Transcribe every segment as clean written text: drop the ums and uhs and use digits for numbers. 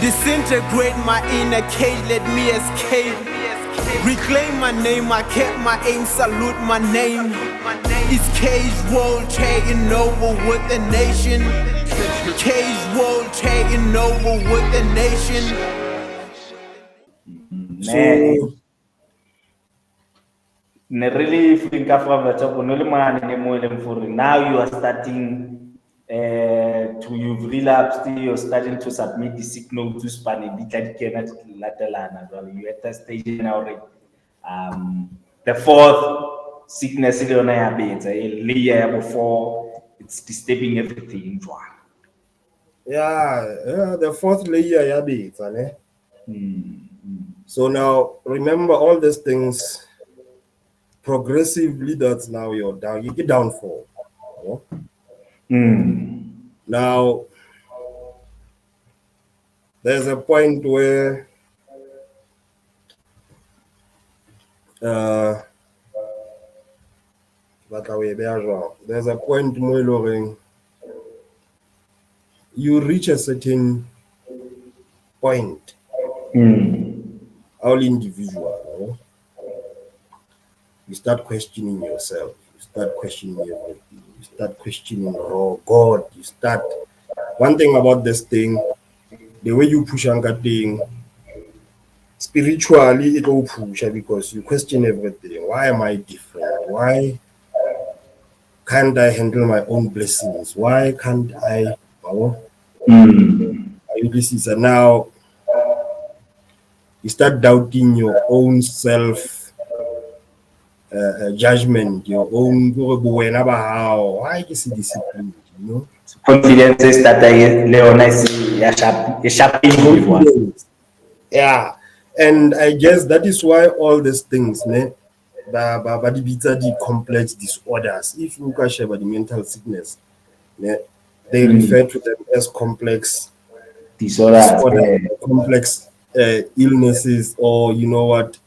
Disintegrate my inner cage, let me escape. Reclaim my name, I kept my aim, salute my name. It's Cage World taking over with the nation. Cage World taking over with the nation. So really think of now you are starting you've relapsed, you're starting to submit the sick note to span you're at that stage now, the fourth sickness is on a layer before it's disturbing everything. Yeah, the fourth layer, So now remember all these things progressively. That's now you're down. You get downfall. Now there's a point where there's a point where you reach a certain point. All individual, you start questioning yourself, you start questioning everything, you start questioning God, you start. One thing about this thing, the way you push on that thing, spiritually it will push because you question everything. Why am I different? Why can't I handle my own blessings? Why can't I? And now you start doubting your own self judgment, your own why is it discipline? Confidence is that yeah, and I guess that is why all these things, the complex disorders, if you look at the mental sickness, they refer to them as complex disorders, complex illnesses, or you know what,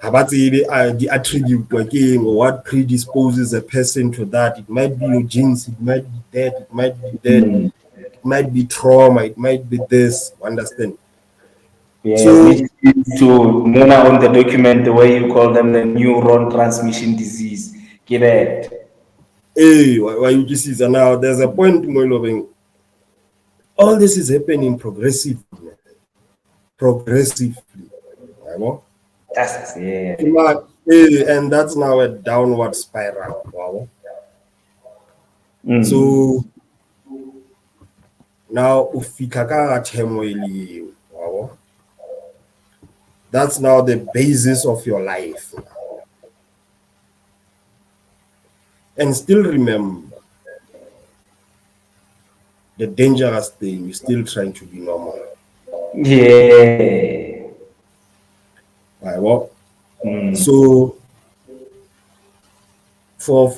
the attribute working, or what predisposes a person to that. It might be your genes, it might be that, it might be that, it might be trauma, it might be this. Understand? Yes, so, to Mona on the document, the way you call them the neuron transmission disease. Get it? Hey, why you just see now? There's a point where all this is happening progressively. That's and that's now a downward spiral. Wow. So now that's now the basis of your life. And still remember, the dangerous thing is still trying to be normal. Yeah. So for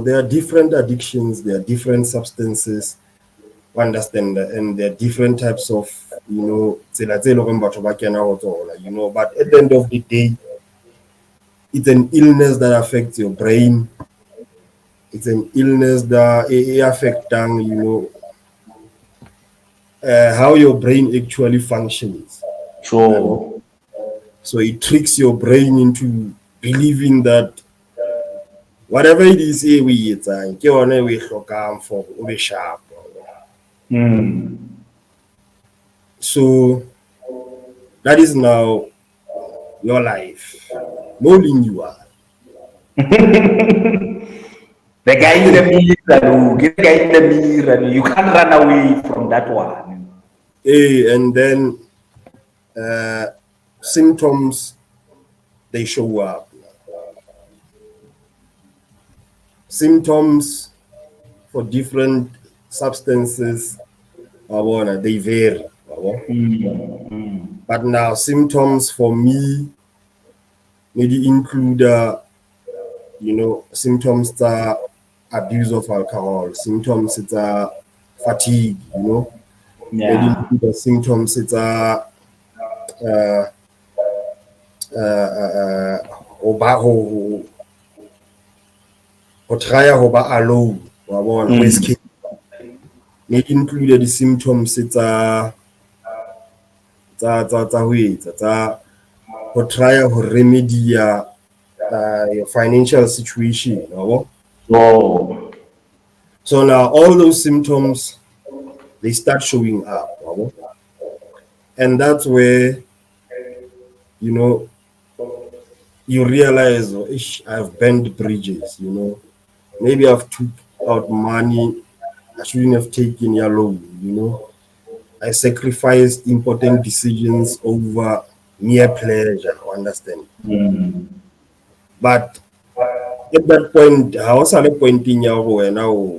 there are different addictions, there are different substances, understand, and there are different types of, but at the end of the day, it's an illness that affects your brain. It's an illness that affects, how your brain actually functions. Sure. So it tricks your brain into believing that whatever it is we for sharp. So that is now your life. Molding you are. The guy in the mirror, you can't run away from that one. And then symptoms, they show up. Symptoms for different substances, they vary. But now symptoms for me maybe include, symptoms that abuse of alcohol, symptoms it's fatigue, maybe include the symptoms it's try alone, may include the symptoms to try to remedy your financial situation. Oh. So now all those symptoms, they start showing up. And that's where, you know, you realize, oh, I've burned bridges, you know. Maybe I've took out money I shouldn't have taken your loan, you know. I sacrificed important decisions over mere pleasure, understand? But at that point, I was at a point in your now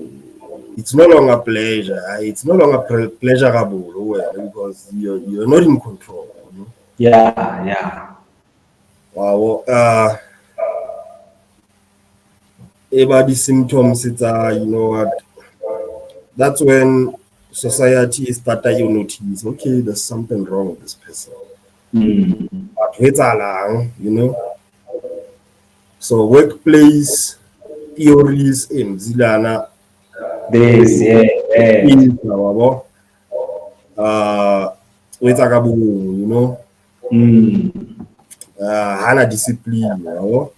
it's no longer pleasure, it's no longer pleasurable because you're not in control. You know? Yeah. Wow. About the symptoms, it's you know what? That's when society started to notice, okay, there's something wrong with this person. But it's along, you know. So workplace theories in Mzilana. This, yeah. You know. Hana discipline, you know.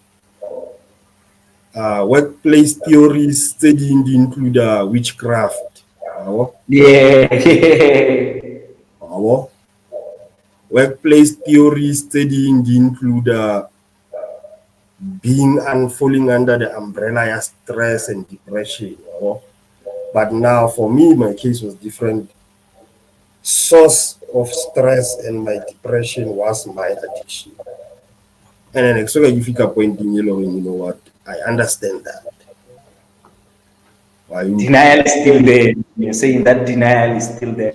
Workplace theories studying include witchcraft. Yeah. Workplace theories studying include being and falling under the umbrella of stress and depression. But now for me, my case was different. Source of stress and my depression was my addiction. And then so if you can point in yellow, you know what? I understand that. Denial is still there. You're saying that denial is still there.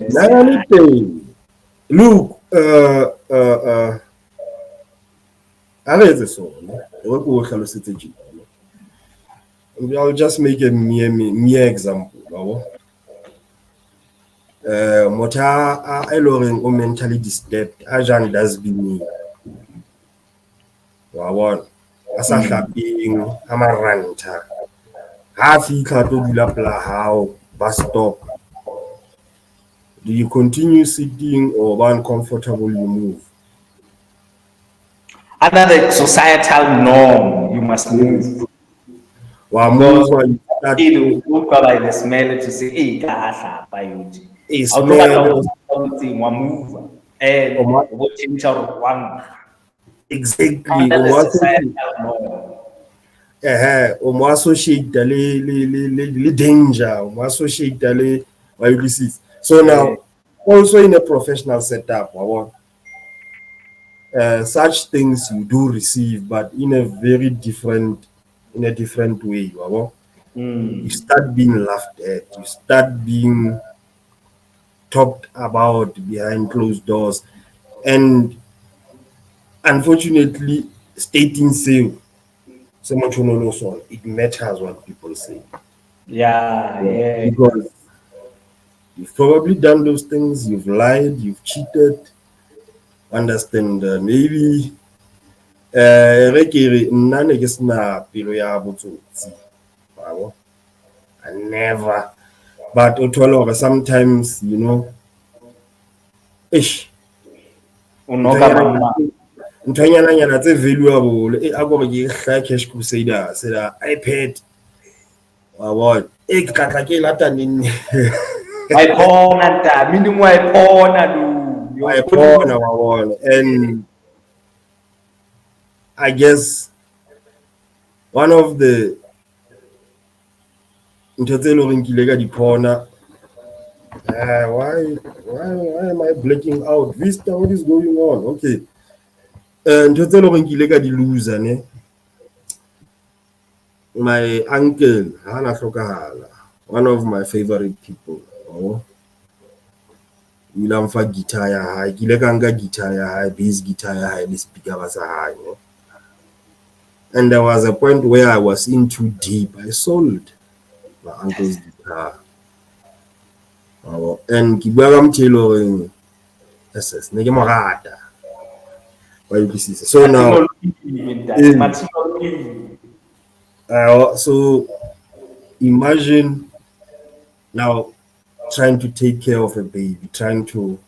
Look, I'll just make a mere example. Mota eloring o mentally disturbed ajan does be me. Wawon asa hlapeng amaranta ha fika to dula pla hao bus stop. Do you continue sitting or uncomfortable you move? Under the societal norm, you must move. You look like the smell to say, hey, exactly. Associate the danger, associate the viruses. So now, also in a professional setup, such things you do receive, but in a very different way. You start being laughed at, you start being talked about behind closed doors, and unfortunately, stating so much it matters what people say. Yeah. Because you've probably done those things, you've lied, you've cheated. Understand? Maybe I never. But sometimes, you know, ntwanyana tse valuable a go ke hla cash crusader se da iPad wa bona ke tla ke lata neng wa bona. And I guess one of the why am I blacking out? Vista, what is going on? Okay. My uncle, one of my favorite people. Guitar ya guitar ya bass guitar ya speaker and there was a point where I was in too deep. I sold my uncle's guitar. And Kibagam tailoring SS. So now so imagine now trying to take care of a baby, trying to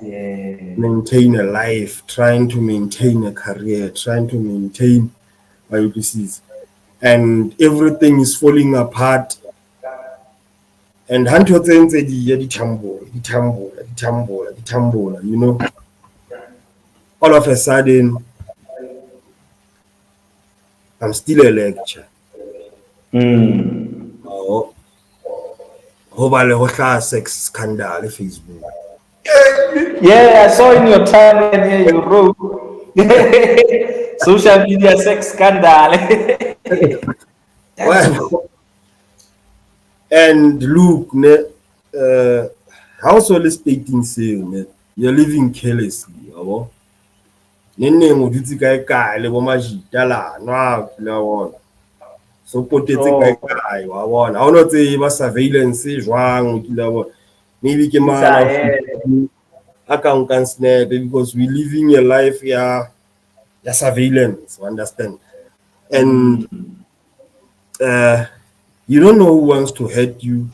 Yeah. maintain a life, trying to maintain a career, trying to maintain my UPCs, and everything is falling apart. And you know, all of a sudden, I'm still a lecturer. Oh, sex scandal Facebook. Yeah, I saw in your timeline here you wrote social media sex scandal. Well, and look, household stating saying you're living carelessly, neng o dutse kae kae le bo majita lana la bona so potetse kae kae wa bona ha ono tseba surveillance jwang o kila bona maybe ke mana account can snap because we living a life ya surveillance, you understand, and you don't know who wants to hurt you.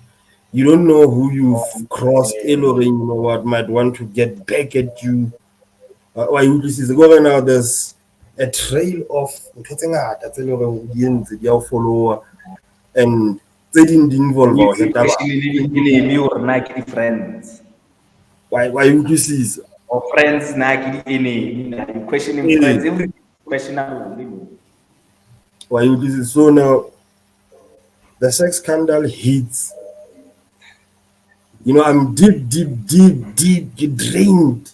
You don't know who you've crossed, you know what might want to get back at you. Why you is going now? There's a trail of follower and they didn't involve our friends. Why you see or friends you questioning friends, everything questionable. Why you do this? So now the sex scandal hits. You know, I'm deep drained.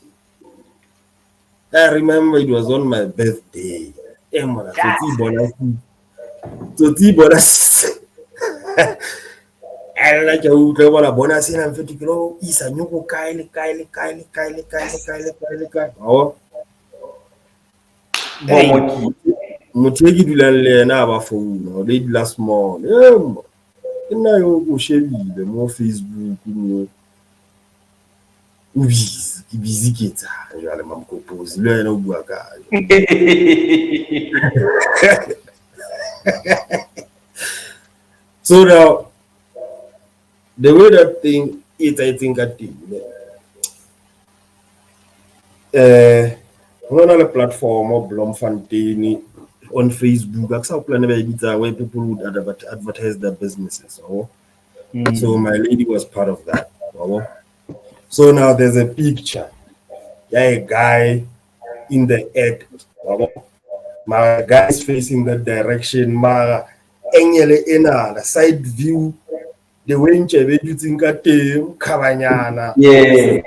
I remember it was on my birthday. And like you want bonus in and 50 kilo is a new Kylie. Oh, Mutegi du la na ba phone or they last month. Na yo go share the more Facebook no. Busy kids. Je vais me propose le na bua ka. So now the way that thing is, I think I think on a platform of Blomfontein on Facebook, where people would advertise their businesses. So my lady was part of that. So now there's a picture. A guy in the act. My guy is facing that direction. My the side view. The way in Kabanyana. Yeah.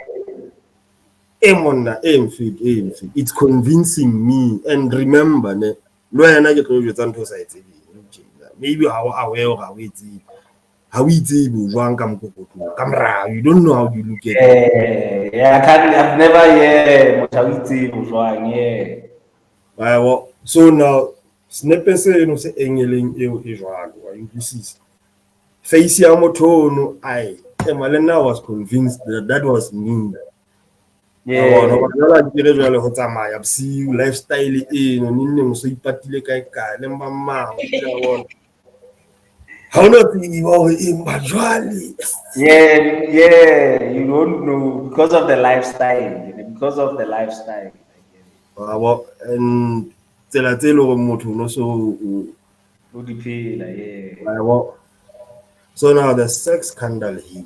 It's convincing me. And remember, maybe how it's able you don't know how you look at it. I've never so now say face I was convinced that was me. See you lifestyle how not you don't know because of the lifestyle. And so now the sex scandal hit.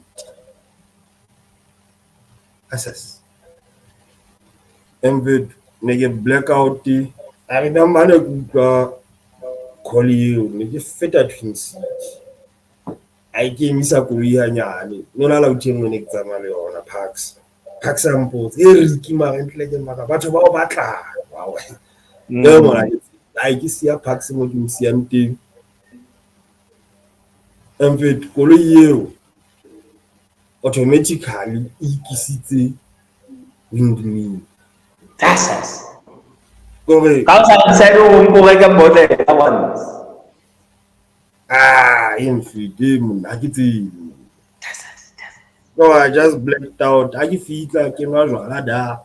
Assess. And with blackout. I remember call you fit at twins. I came Misa Kurianyani. No allow team when exam on a packs. Pack samples. Ricky Marant legend but about Baka. Wow. No, I just see a packs what you see empty. And with Kolo automatically Ikisiti wind me. That's us. Go away. In freedom, I get it. No, I just blanked out. I feel like you know, Lada,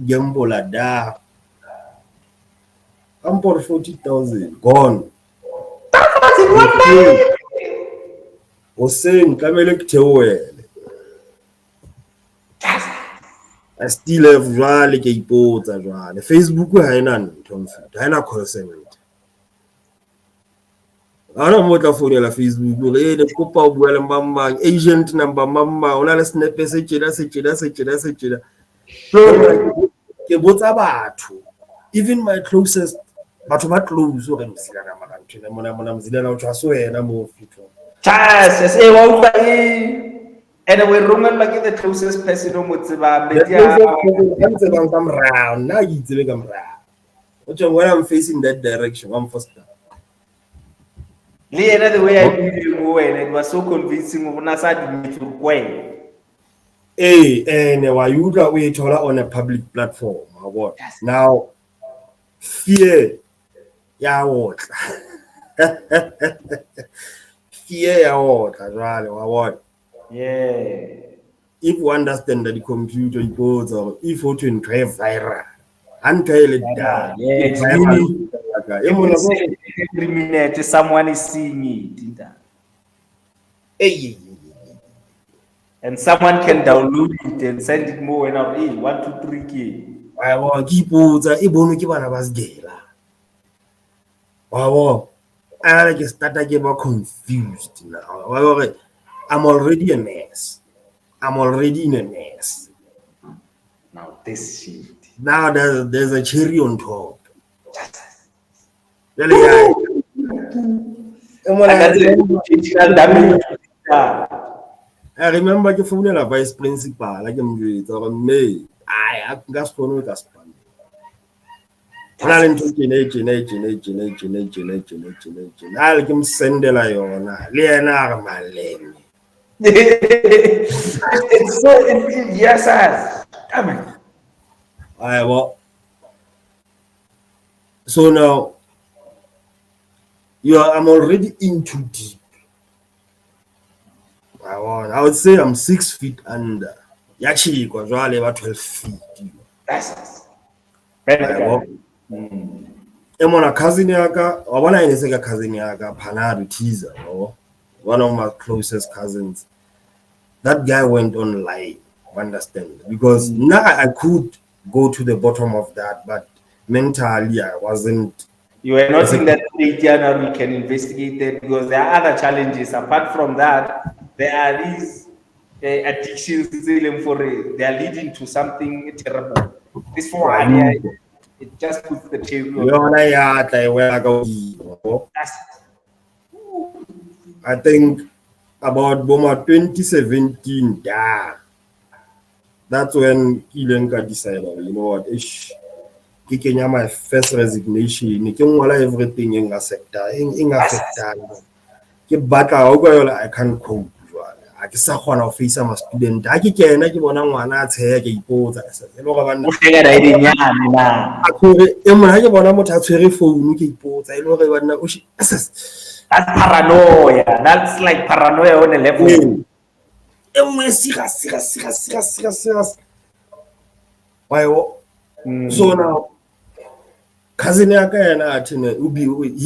Gamble Lada. I'm for 40,000 gone. hoseng tlamehile ke theohele. I still have jwale ke ipotsa jwale Facebook ha ena ntho mfuta ha ena call center. Ana mo tla founela Facebook le ne kopa o bua le mmang agent number mama ona le snap se tjena. Ke botsa batho even my closest batho ba close o re Mzilana makantshela mona Mzilana o tswa so yena mo fitho. Chas se wa utlwa and we romela ke the closest person o mo tseba media ntse bang ka morao nna ke itsebe ka morao. When I'm facing that direction I'm first. The way I did it was so convincing of Nasa way. And why you we on a public platform. Yes. Now, fear, yeah, what? Fear, what? Yeah. If you understand that the computer goes or if you to drive viral, until it dies. Yeah, every minute someone is seeing it. Hey. And someone can download it and send it more and out. Hey, 1, 2, 3K. I want keep I just started getting confused now. I'm already a mess. I'm already in a mess. Now this shit. Now there's a cherry on top. I remember the phone vice principal like me. I got phone with us. I'll send the lion. Leonard Malem. It's so yes, come on. So now I'm already in too deep. I would say I'm 6 feet under. Actually, because really about 12 feet. That's I'm on a cousin yaka, or one I say a cousin yaka, Panadu teaser, one of my closest cousins. That guy went online, understand? Because now I could go to the bottom of that, but mentally I wasn't. You are not in that stage now we can investigate that because there are other challenges. Apart from that, there are these addictions for they are leading to something terrible. This one, it just puts the cherry on. I think about Boma 2017, that's when Ilenka decided, you know what, kikenya my first resignation ke ngola everything in a sector in a sector ke batla o go I can't cope jwale a ke sa khona go face ma student a ke kena ke bona ngwana a tsheya ke ipotsa e lo ga bana o fega da idinyane na a khore e mona ke bona motho a tshwere phone ke ipotsa e lo ga bana o that's paranoia. That's like paranoia on a level. Why? So now, cousin yaka he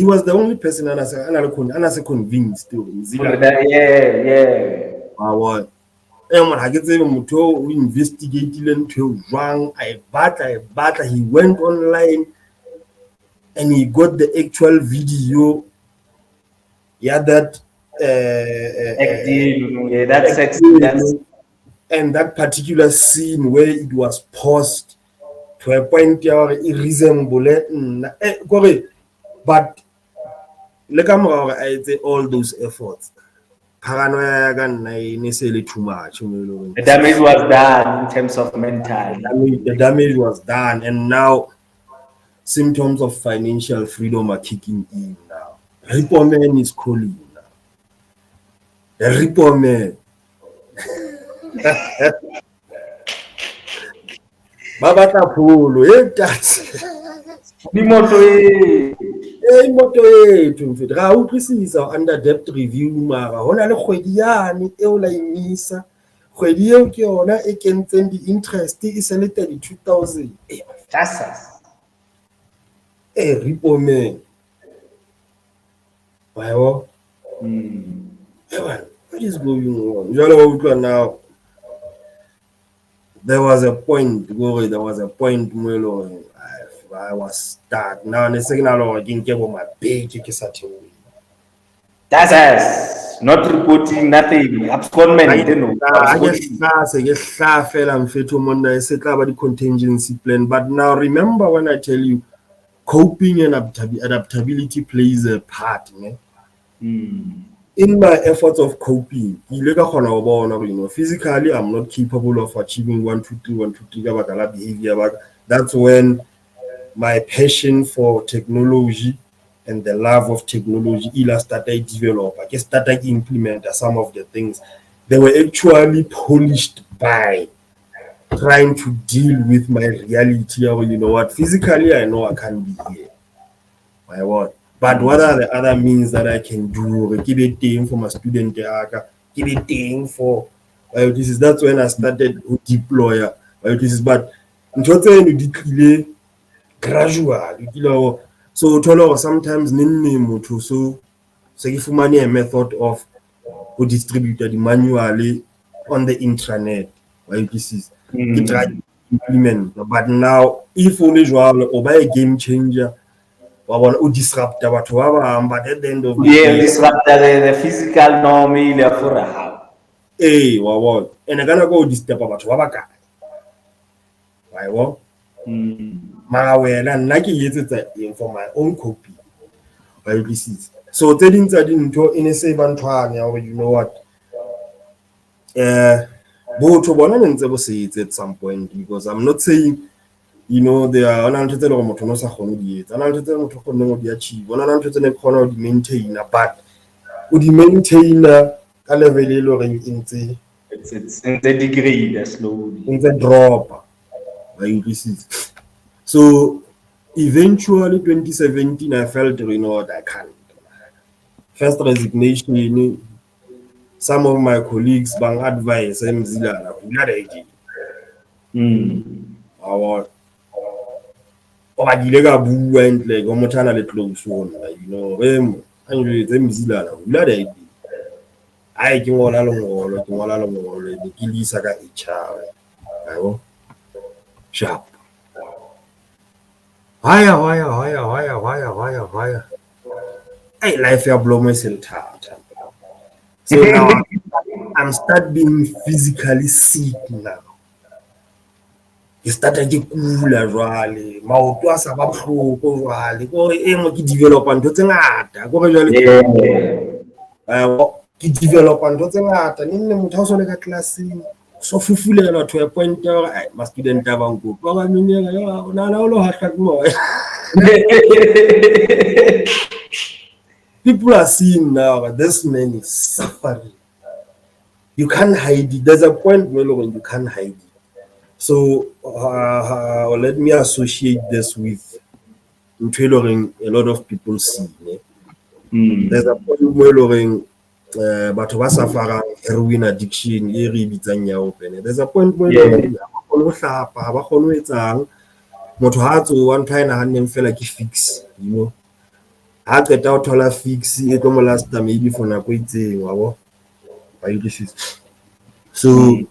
was the only person ana se convinced yeah. Wow. Ha ke tsebe motho o investigate le ntho jwang I batla he went online and he got the actual video. Yeah, that that sex and that particular scene where it was paused to a point where it resemble but look I say all those efforts paranoia too much. The damage was done in terms of mental. The damage was done, and now symptoms of financial freedom are kicking in now. Repo man is calling now. The repo man. Babata polo, imoto yethu mfethu ga o utlwisisa under debt review mara hona le kgwedi yane e o la imisa kgwedi eo ke yona e kentseng di interest e se le 32,000 repo man wayo what is going on? Now, there was a point where I was stuck. Now the signal I didn't get my page. That's us. Not reporting nothing. Abscondment, you know. I guess I fell and fit to Monday. Set about the contingency plan. But now remember when I tell you, coping and adaptability plays a part. In my efforts of coping, physically, I'm not capable of achieving 1, 2, 3, 1, 2, 3 behavior. But that's when my passion for technology and the love of technology started to develop. I just started to implement some of the things. They were actually polished by trying to deal with my reality. You know what? Physically, I know I can't be here. My word. But what are the other means that I can do? Give it thing for my student, give it thing for this is that's when I started to deploy this is but gradual. So sometimes so give money a method of who distributed manually on the intranet. This is try to implement. But now if only or buy a game changer. Or disrupt but at the end of the day, disrupt the physical norm for a how. And I gonna go disturb about Wabaka. Why what? And for my own copy. So telling that into in a save and you know what? Both one say it at some point because I'm not saying you know, there are another motonosa honodiate, another motocono achieve, one another maintainer, but would you maintain a level in the it's in the degree that's slowly in the drop. So eventually 2017 I felt you know what I can't. First resignation, some of my colleagues bang advice Mzilana or I like almost a close one, you know, Mzilana, I can all along the Kilisaka child. Sharp. Higher. Hey, life will blow myself out. So now I'm start being physically sick now. Ke starta ke kula jwale maoto a sa ba bohloko jwale ko re mo ke developa ntho tse ngata ko re jwale ke developa ntho tse ngata nne motho o so le ka classing so fufulela to a point ya re ma student ba banko ba ba minyela ya ona la lo hatla mo people are seeing now this man is suffering. You can't hide it. There's a point where you can't hide it. So let me associate this with tailoring a lot of people see. There's a point where but who suffer heroin addiction, there's a point where one kind of feel like fix, you know. I get out all a fix it last time maybe for na so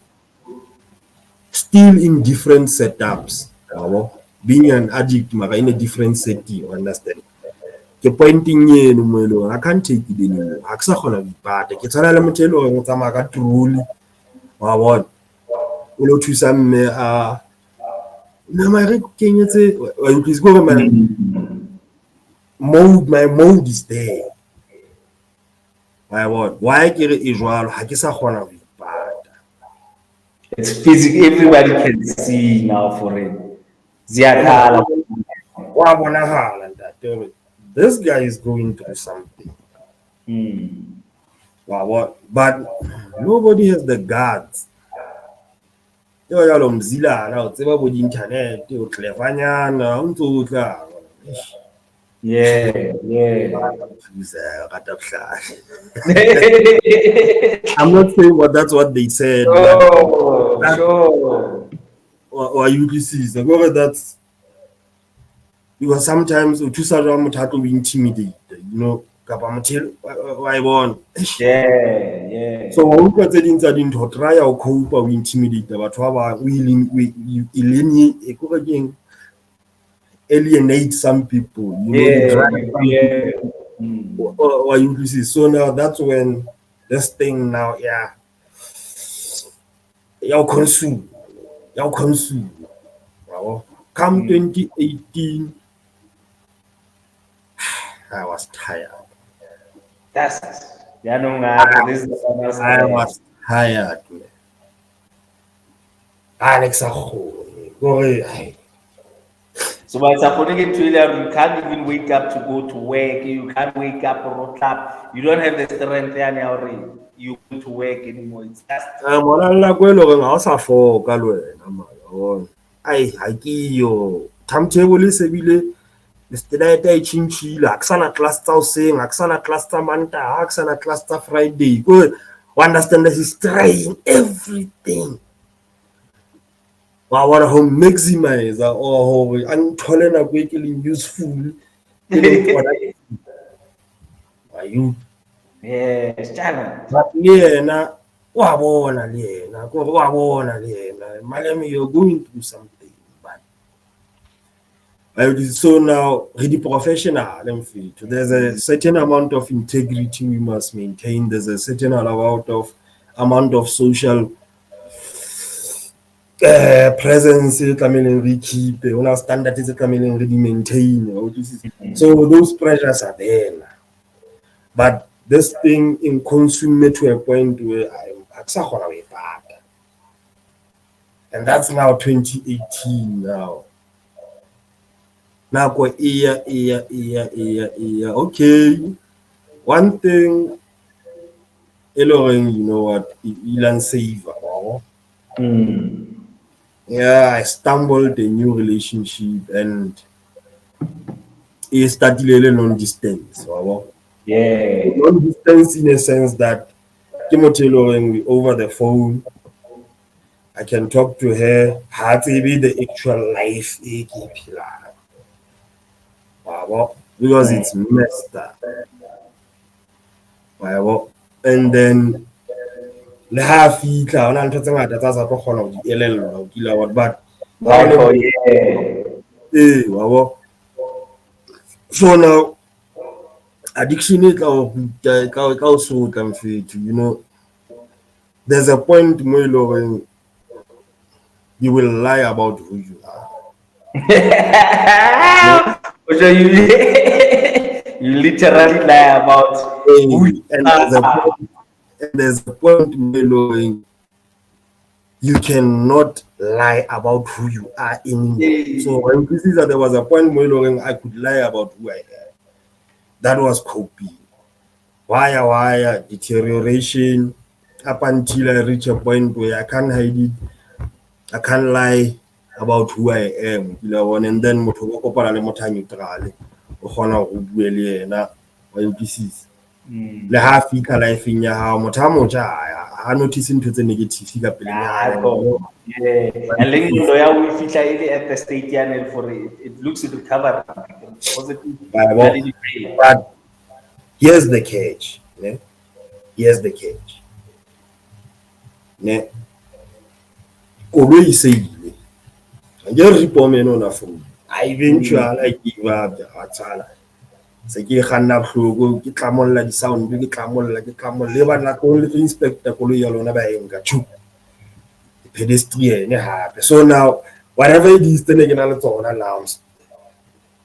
still in different setups. Being an addict in a different setting, you understand? The pointing in I can't take it anymore. I can't be bad. It's a element of a truly or what? Ulo to some my please go my mode is there. Why get it Israel? I guess I want to be bad. It's physical. Everybody can see now for it. This guy is going through something. But nobody has the guts. Mzilana, internet, yeah. I'm not saying that's what they said. Sure. Or UPCs. That's because sometimes we intimidated, you know. kapa mothelo wa e bona. Yeah. So wa utlwa tse ding tsa dintho try ya o cope o intimidate batho ba bang alienate some people, you know, you drive some people. Or you see, so now that's when this thing now, y'all consume. Wow. Come 2018, I was tired. That's I was tired, man. Alex, so by supporting Twitter, you can't even wake up to go to work. You can't wake up or clap. You don't have the strength there you go to work anymore. It's just timetable is yesterday I changed aksana cluster hoseng aksana cluster Mantaha aksana cluster Friday. Go understand that he's trying everything. I want to maximize or untolerant of making useful. Are you? yes, challenge. But you're going through something. But so now, really professional. There's a certain amount of integrity we must maintain. There's a certain amount of social presence we keep. Standard is really maintain. So those pressures are there. But this thing in consume me to a point where I'm way back. And that's now 2018 now. Now go year. Okay. One thing, you know what, Elon save. Yeah, I stumbled a new relationship and it started a long distance. Yeah. Long distance in a sense that over the phone. I can talk to her. How to be the actual life because it's messed up. And then le ha fitla ona ntho tse ngata tsa sa tlo kgona ho di elellwa ho kila but so now addiction is also you know, there's a point where you will lie about who you are. You literally lie about who you are. And there's a point where you cannot lie about who you are anymore. So when you see that there was a point where I could lie about who I am. That was coping. Wire, deterioration, up until I reach a point where I can't hide it. I can't lie about who I am. And then le ha fika life ya hao motho a motjha ha notice ntho tse negative ka pele ya and then you know we feel at the state and for it looks recovered positive. But here's the catch. Here's the catch. Koloi se ile nge re pomeno na phone eventually I give up the tsala se ke khanna hloko ke tlamolla di sound ke tlamolla le bana ko le inspector koloi ya lona ba enka chu pedestrian hape. So now whatever it is then again le tsona now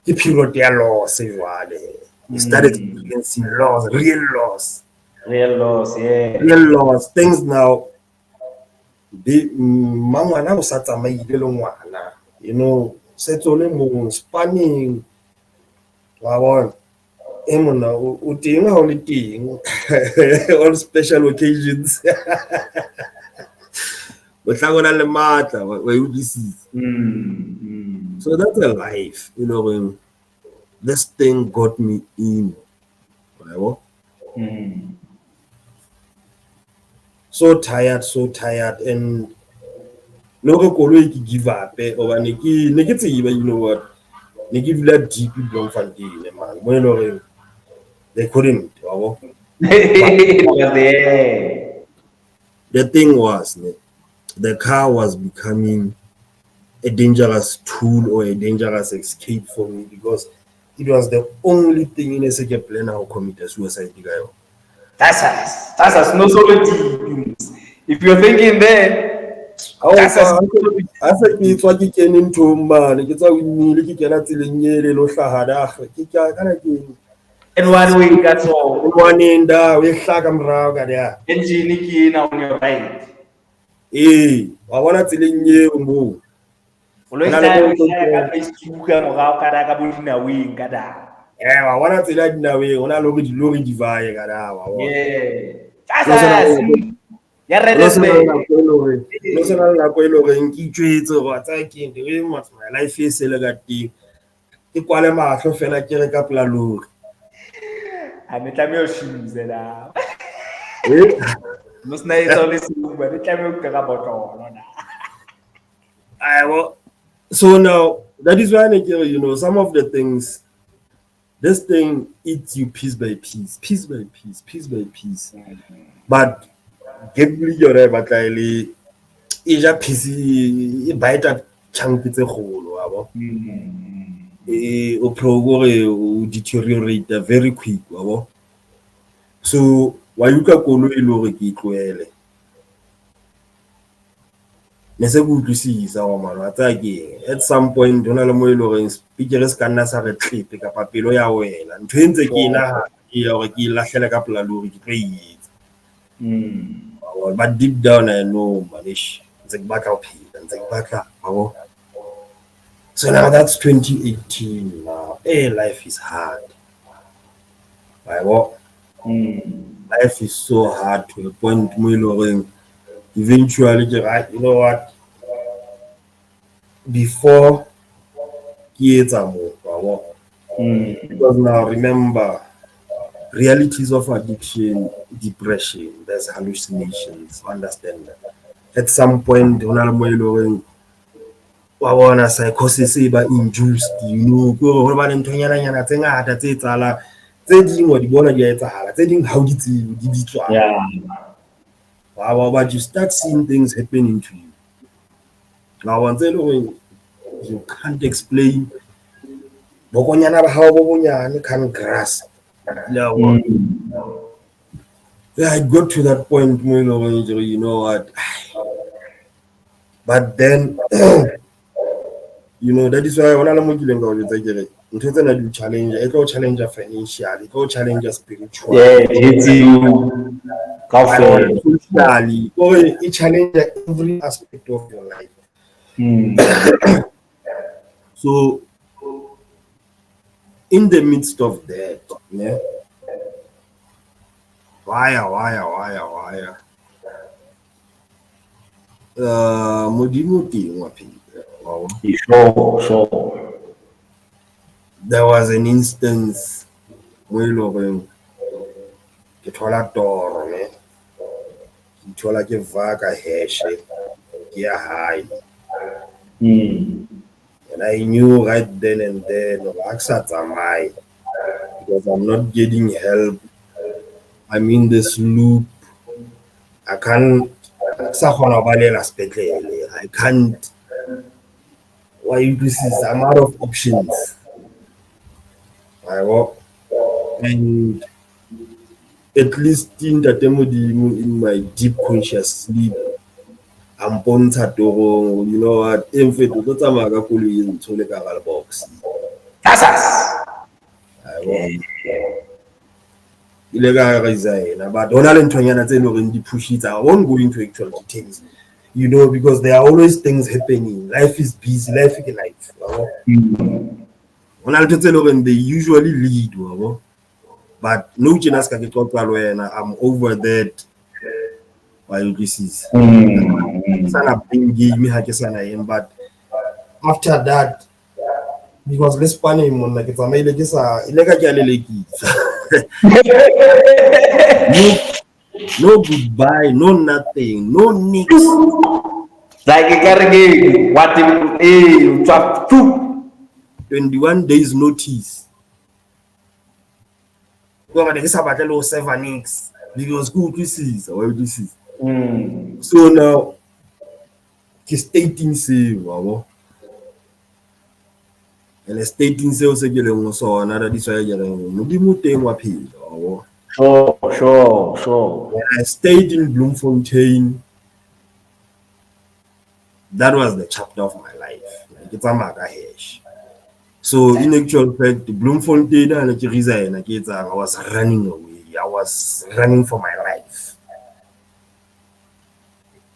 ke period ya loss jwale you start experiencing real loss, real loss things now. Mangwana o sa tsamaile le ngwana, you know, se tsole mo spanning wa bona e mona o teng ha o le teng on special occasions but hlangana le matla wa utlwisisa. So that's a life, you know, when this thing got me in, so tired and no koloi ke give up or ne ke tseba, you know what, ne ke dula deep Bloemfontein man mo e le They couldn't. It was there. The thing was, the car was becoming a dangerous tool or a dangerous escape for me because it was the only thing in a second plan how commit a suicide. That's us. No solid. If you're thinking there, that's us. I said, it's what you can into man. It's how we need to get at the Lo Shahada. And one way, that's all. One in the way, Shagam Raga. Engine on your right. I want to tell you. I want to tell you now, we want to look at Lori Divine. National Lakwelo and Kitchways or attacking the way much my life is elegant. Equal mark of a couple of look. I'm a time your shoes. Most nights only but the time you about so now that is why you know some of the things this thing eats you piece by piece. But get me your but I Asia PC bite a chunk it's a hole. Deteriorate very quick. So why you can go no good to see our man at some point donal speaker scanner sa re clip ka papelo ya wena ntho entse ke ina ya ke lahlela ka pla lori ke tlo but deep down I know manish it's like back up here and like back up so now that's 2018 now life is hard life is so hard to a point where eventually you know what before kids are more because now remember realities of addiction, depression, there's hallucinations, understand that at some point psychosis induced, you know, but you start seeing things happening to you. Now, you can't explain. You can't grasp. Yeah, I got to that point, you know what? But then, you know, that is why when I'm do challenge, I go challenge financial, I go challenge spiritual. Yeah, it's you. Socially, or it challenge every aspect of your life. So, in the midst of that, yeah, why? Sure. There was an instance where get all door, man. It's like a vaga hash, yeah, high. And I knew right then and there, because I'm not getting help. I'm in this loop. I can't. I can't. Why this is? I'm out of options. And at least in my deep conscious sleep, I'm born to you know what? In fact, that's a box. That's us. But Donald push it. I won't go into actual details, you know, because there are always things happening. Life is busy, life is life. When they usually lead, but no chance can get I'm over that. While this is but after that, because let's punish him like it's a male no goodbye, no nothing, no nix. Like a carriage, what you have to 21 days notice. Gore ne ke sa batle le ho 7x because ke utlwisisa wa utlwisisa. Mm. So now ke stating seo wa bo, and stating seo se ke leng ho sona that is why ke reng modimo teng wa phela wa bo. Sure. When I stayed in Bloemfontein, that was the chapter of my life. Like it's a mega hash. So in actual fact, Bloemfontein and I was running away. I was running for my life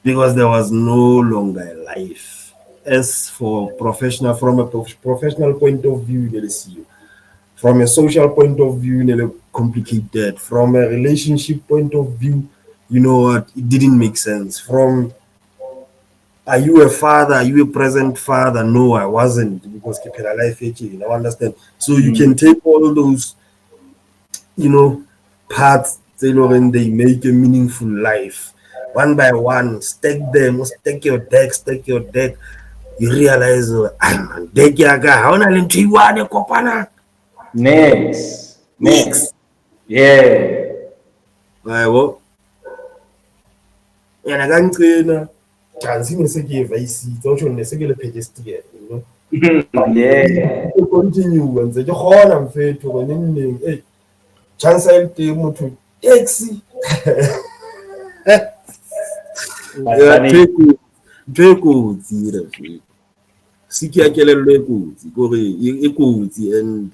because there was no longer a life. As for professional, from a professional point of view, let's see. From a social point of view, complicated. From a relationship point of view, you know what? It didn't make sense. From are you a father? Are you a present father? No, I wasn't because keep life, you know, understand. So you can take all those, you know, parts, and they make a meaningful life. One by one, stack your deck. You realize, I'm deck yaga, how na lintiwane kopana. Next. Yeah. Well, and I can't train. Chance ne se ke vice, tsocho ne se ke le pedestrian, you know. Yeah. Continue and say, I'm fair to an ending. Hey, chance I'll take you to taxi. Ekotsi siki ya kelello ekotsi kore ekotsi, and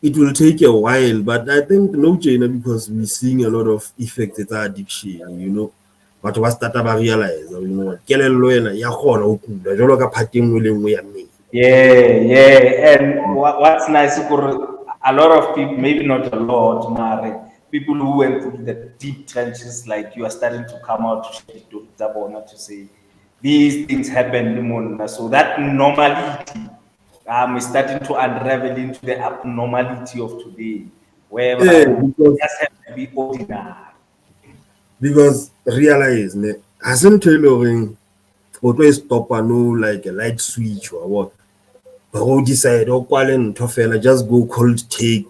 it will take a while, but I think no China because we're seeing a lot of effects at addiction, you know. But what start to realize, you know what, kelello ena ya kgona ho kula jwalo ka part engwe le engwe ya mmele. Yeah. And what's nice, a lot of people, maybe not a lot, Mare, people who went through the deep trenches, like you are starting to come out to say these things happen, so that normality is starting to unravel into the abnormality of today, whereby we just have to be ordinary. Because realize ne hasn't tailoring or to stop no like a light switch or what. But who decide just go cold take.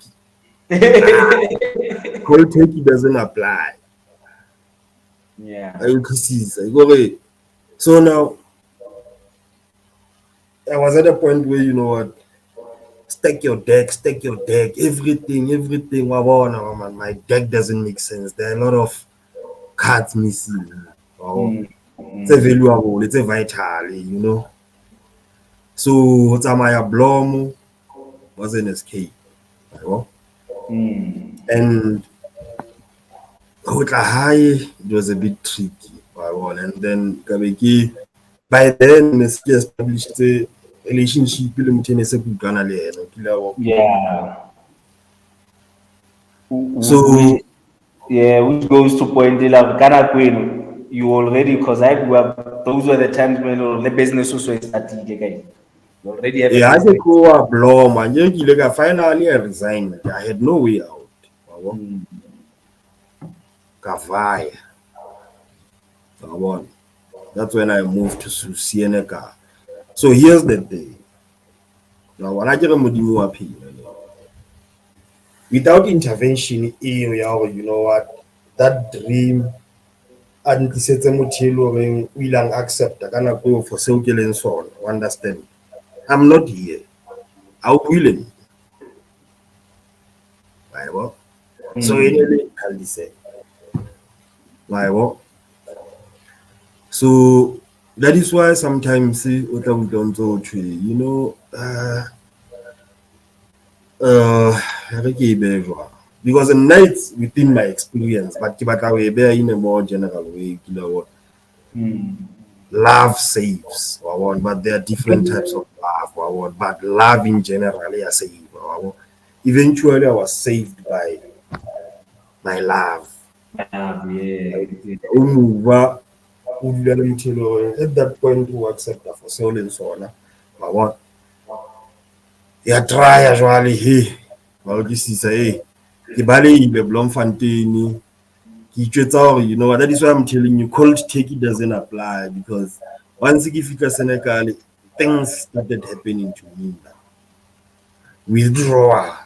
Cold take doesn't apply. Yeah. I go. So now I was at a point where, you know what, stack your deck, everything. Wow, man, my deck doesn't make sense. There are a lot of cards missing. Wow. It's a valuable, it's a vital, you know. So my Blom was an escape. Wow. And it was a bit tricky. Wow. And then Kabeki, by then established a relationship Yeah. so Which goes to point you already, because those were the times when the business also started again. You already have yeah, a I business. go Blom and finally I resigned. I had no way out. Wow. Kavaya. Wow. That's when I moved to Sienega. So here's the thing. Now, when I get a Modimo opinion, without intervention, you know what, that dream and the set Mutilo will accept I cannot go for so and so on. Understand? I'm not here. I'm willing. Right? Well, so anyway, I'll say. Right? Well, so that is why sometimes see what we don't do, you know, because the nights within my experience, but we bear in a more general way, you know what, love saves, but there are different types of love, but love in general, I say, eventually I was saved by my love. Yeah. At that point to accept that for soul and so on. But what? Yeah, try usually hey. Well, this is a Kibali Blomfontein. You know, that is why I'm telling you, cold take doesn't apply because once you get Senegal, things started happening to me. Withdrawal.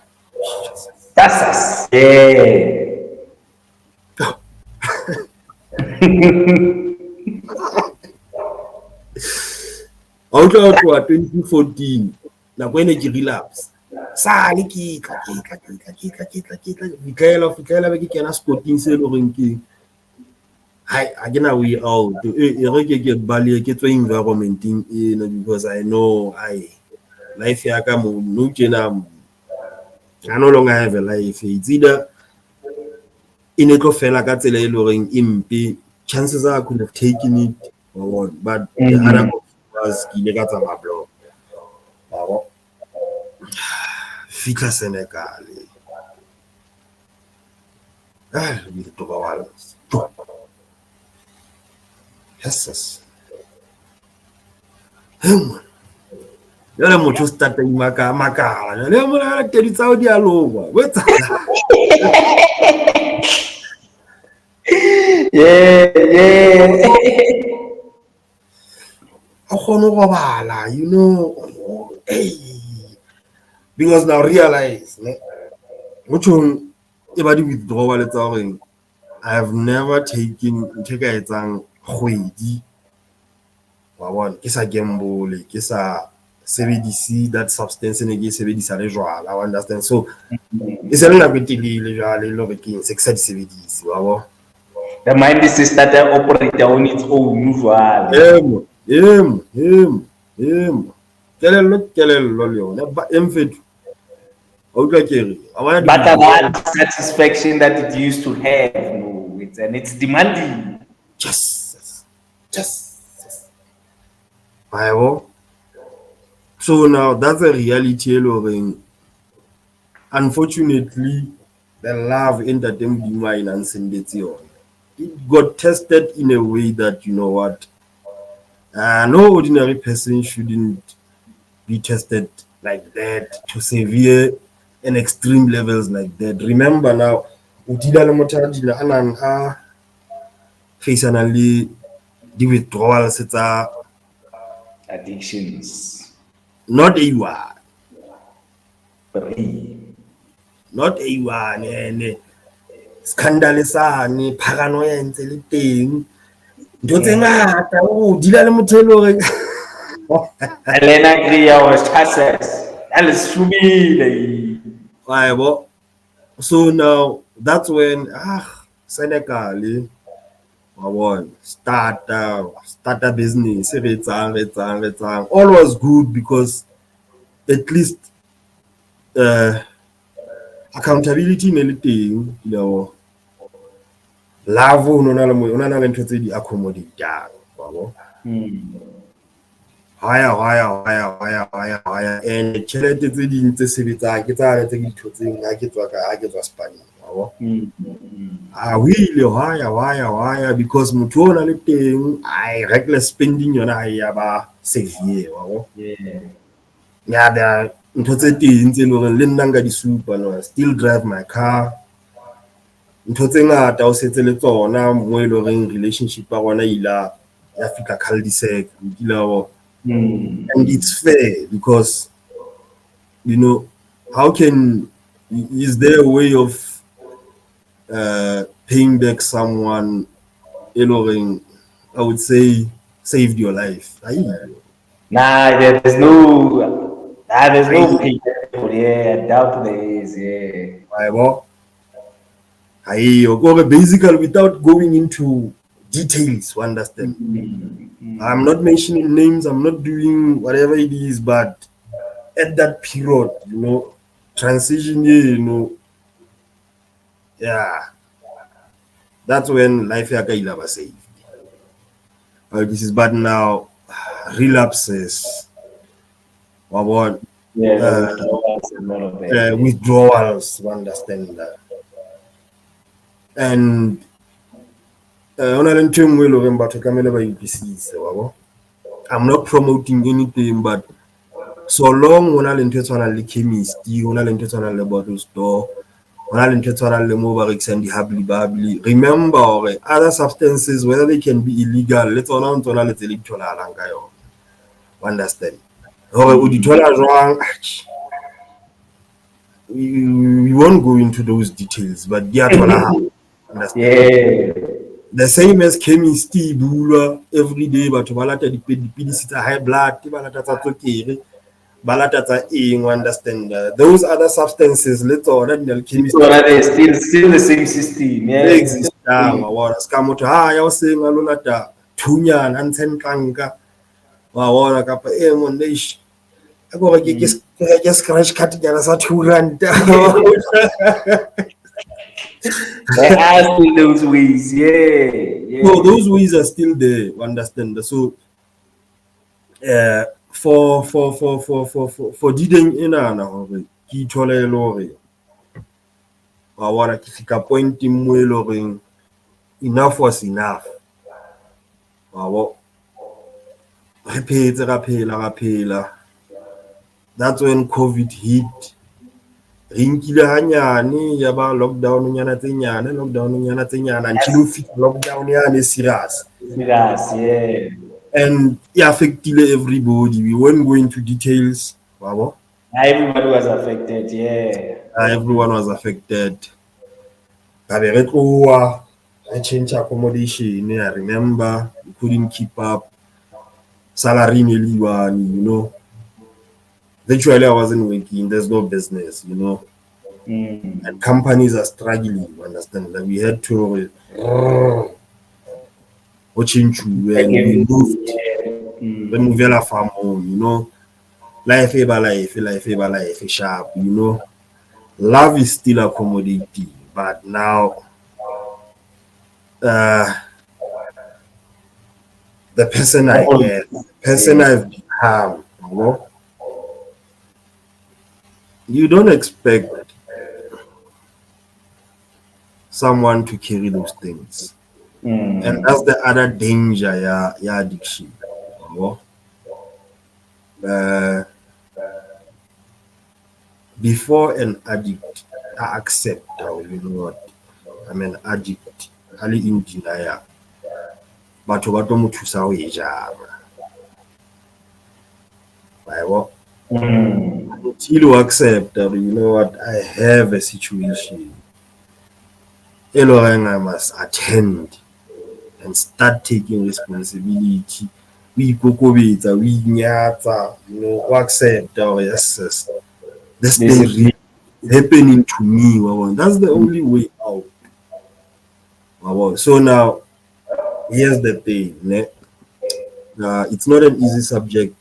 That's yeah. Out of 2014, now when it relapse. Sali kitla Mikaela be ke kena sporting se lo reng ke I get way out get bali ke tswa environmenting because I know life ya ka mo no tjena I no longer have a life. It's either in a fela ka tsela e le reng impe chances are I could have taken it or what, but the other was ke ile ka tsamaya block fika Senegal with the violence. Yes. Yale motho start makala le mo la tedi tsa o di aloba wetsa yeah a khono go bala hey, because now realize motho e ba di withdrawal tsa gore I have never taken take a etsang kgwedi wa bona ke sa gamble ke sa sebedisi that substance ne ke sebedisa le jwala I understand so it's a little bit le jwale lo ke se ke sa di sebedisi wa bona the mind is started operate on its own usual kelello le yona ba emfetu o tla kere I want but that satisfaction that it used to have it's demanding just so now that's a reality unfortunately the love entertainment mine and sendetio it got tested in a way that you know what no ordinary person shouldn't be tested like that to severe and extreme levels like that. Remember now udila le motho a nang a faceanally the withdrawals tsa addictions not A1 not A1 and scandal sane paranoia ntse le teng ntho tse ngata o dila le motho le hore Elena Gria was chances Al-Sumile. So now that's when Senegal start a business all was good because at least accountability in anything love ona le ntho tse di accommodate higher and tšhelete tse ding tse sebetsang ke tsane tse ke di thotseng ha ke tswa Spain higher because motho o na le teng reckless spending yona ha ya ba save the ntho tse teng tse leng le nna nka di supa still drive my car ntho tse ngata o setse le tsona mo e le reng relationship ya rona ila ya fika cul-de-sac and it's fair because how can is there a way of paying back someone I would say saved your life Nah, there's no pay. I doubt there is basically without going into details to understand I'm not mentioning names, I'm not doing whatever it is, but at that period, transition, that's when life was saved. This is bad now. Relapses, withdrawals, to understand that. And I'm not promoting anything, but so long when I learn the chemist, when I learn the bottle store, when I learn the mobile and the habli, remember other substances, whether they can be illegal, let's on let's illegal. Understand? we won't go into those details, but understand. Yeah. The same as chemistry, every day, but balata dipidisi tsa high blood, balata tsa tswekere, balata tsa eng, understand. Those other substances, let's order the chemistry. Still the same system. Yeah. They exist now. Wa ska motho ha ya o seng a lona ta thunyana ntsen kanka. Wa bona kapa e mon leish. Go re ke scratch card jana sa 2 rand. There are still those ways, yeah. No, those ways are still there. Understand? So, for dideng ena na hore ke ithole le hore wa bona ke fika point mo e le hore enough was enough. Wa bo re phetse ra phela. That's when COVID hit. Re nkile hanyane ya ba lockdown nyana tse nyana until we fit lockdown yane serious. Yes, yeah. And it affected everybody. We won't go into details. Wow. Everybody was affected, yeah. Everyone was affected. I changed accommodation. I remember we couldn't keep up. Salary nearly one, Virtually I wasn't working. There's no business, And companies are struggling, you understand? That we had to change and we moved. We moved a farm home, Life sharp, Love is still a commodity, but now the person I am, the person I've become, you don't expect someone to carry those things. And that's the other danger, yeah, addiction. Before an addict, I accept, what, I'm an addict, highly in denial. But what don't you say? Until you accept that, what, I have a situation, I must attend and start taking responsibility. We kokobetsa, we nyatsa, accept our yes. This thing really happening to me. That's the only way out. So now, here's the thing. It's not an easy subject.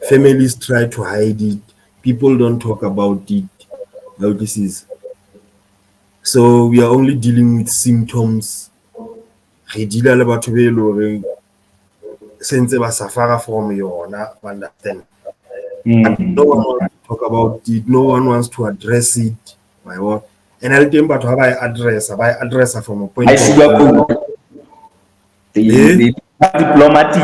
Families try to hide it. People don't talk about it. How this is. So we are only dealing with symptoms. Since they suffer from understand. No one wants to talk about it. No one wants to address it. And I'll tell you about how I address from a point of view. The diplomatic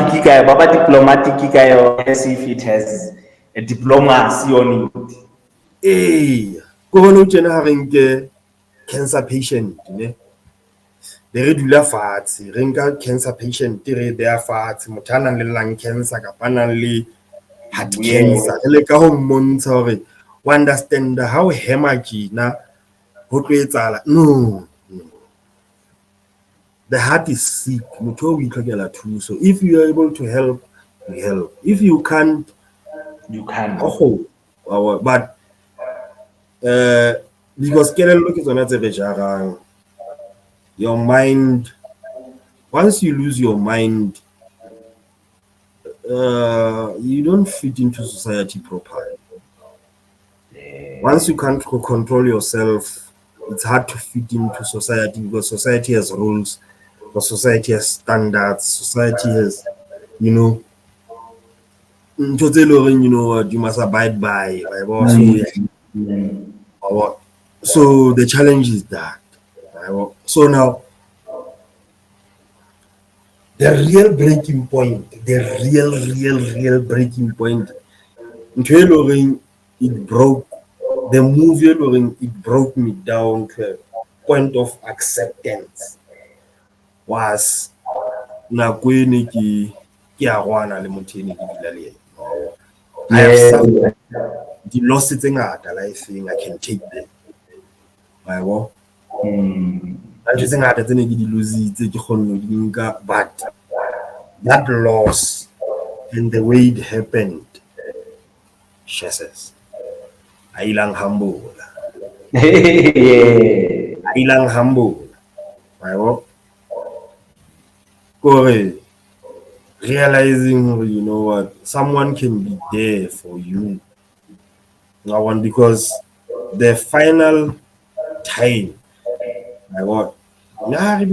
as if it has a diplomacy on it. Hey, cancer patient, they regular fats, renga cancer patient, they are fats, motana lung cancer, kapanali, heart cancer, understand how hemorrhage na no. The heart is sick. So if you are able to help, you help. If you can't, you can. But because your mind, once you lose your mind, you don't fit into society properly. Once you can't control yourself, it's hard to fit into society because society has rules, because society has standards, society has, you must abide by. So the challenge is that. So now, the real breaking point, the real breaking point, it broke. The movie, it broke me down to a point of acceptance. Was na kwene ke a gwana le motho ene ke dila le I have suffered the losses thing I can take them. I will. I just think I didn't get the losses, but that loss and the way it happened, Jesus, ilang humble. Ilang humble. I will. Realizing, you know what, someone can be there for you. Because the final time, I want. I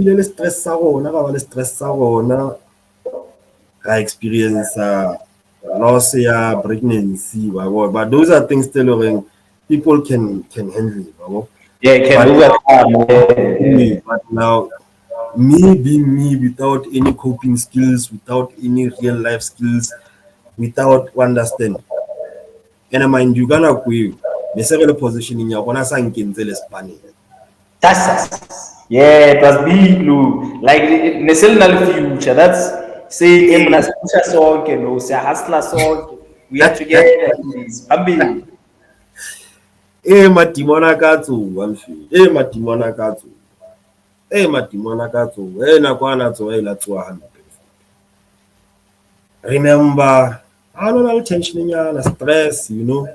experience loss, pregnancy, but those are things still people can handle. Yeah, can overcome. But now, me being me without any coping skills, without any real life skills, without understanding. And I mind you gonna queue. The second position in your corner sang in the Spanish. Yeah, it was big, Lou. Like national future. That's saying I'm a song, you know, say hustler song. We are together in this. Bambi. Matimona Katsu, I'm sure. Matimona Katsu. Matimona Katsu. Nakwana to that's 100. Remember, I don't know, tension in your stress, you know.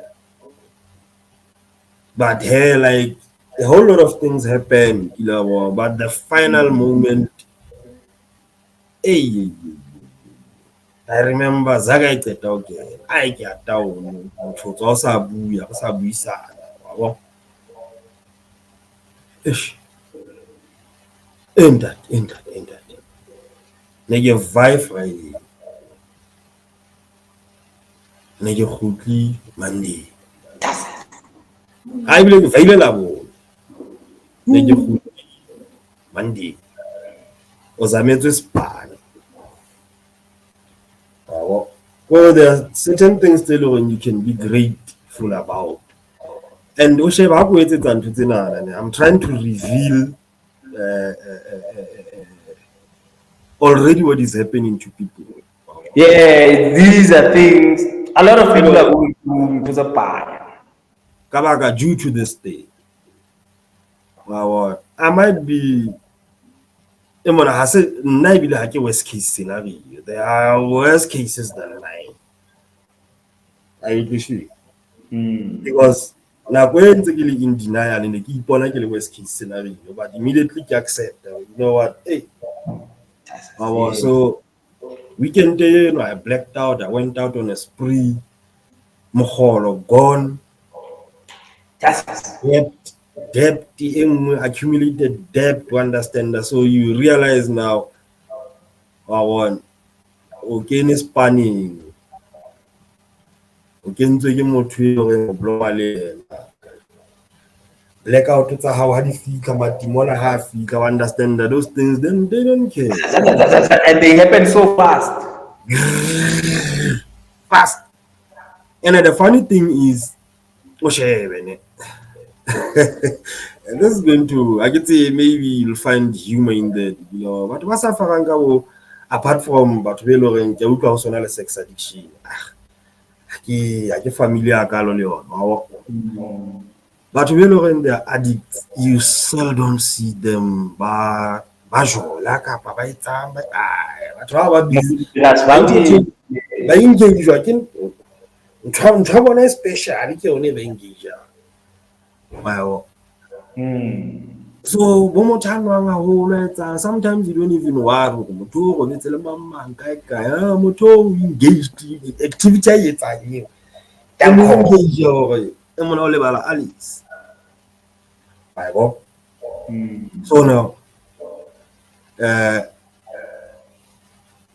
But here, like, a whole lot of things happen, you know, but the final moment, hey, I remember Zaga again. I get down, which was also a booyah, was a buisa. End that. Nige vibe Friday. Nige Hootly Monday. I believe available. Nige Hootly Monday. Was I meant to span? Well, there are certain things still when you can be grateful about. And I'm trying to reveal already what is happening to people. Yeah, these are things a lot of people are going through because of power. Kabaga, due to this day. I might be worst case scenario. There are worse cases than mine. I appreciate because now when in denial and they keep on like the worst case scenario, but immediately accept you know what, hey. So weekend day, you know, I blacked out, I went out on a spree, Moholo gone, debt, accumulated debt to understand that. So you realize now, okay, is spanning. Blackout to how do you come at Timona half you can understand that those things then they don't care. And they happen so fast. And the funny thing is, and this is going to, I could say maybe you'll find humor in that, you know. But what's apart from but personal sex addiction? I get familiar but when they're addicts, you seldom see them but engage. I can trouble especially never engage. Wow. So one more time, sometimes you don't even worry. Engaged activity. Alice. So now,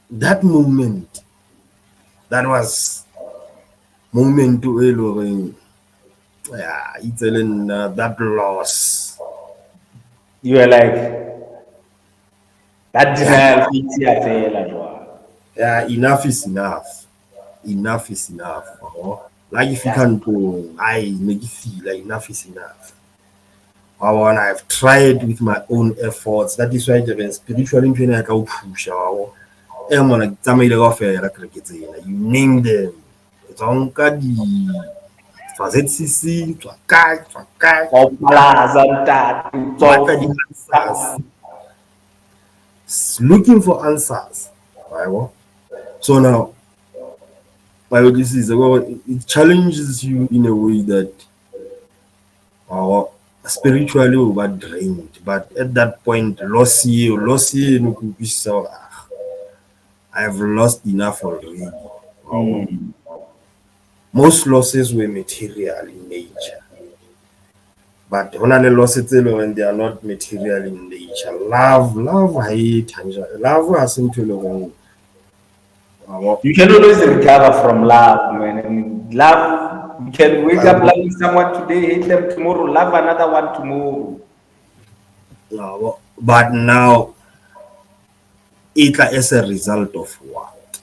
that moment, that was moment to Elohim. Yeah, it's that loss. You are like that denial. Yeah, enough is enough. Enough is enough. Like if you can't go, I make you feel like enough is enough. And I've tried with my own efforts. That is why the spiritual training I push. You name them. tswa nka di tswa ZCC tswa kae batla di-answers, looking for answers. So now this is it challenges you in a way that spiritually we were drained, but at that point loss so I've lost enough already. Most losses were material in nature, but only losses when they are not material in nature. Love has into you can always recover from love, man. I mean, love, you can wake up loving someone today, hate them tomorrow, love another one tomorrow. But now it is a result of what?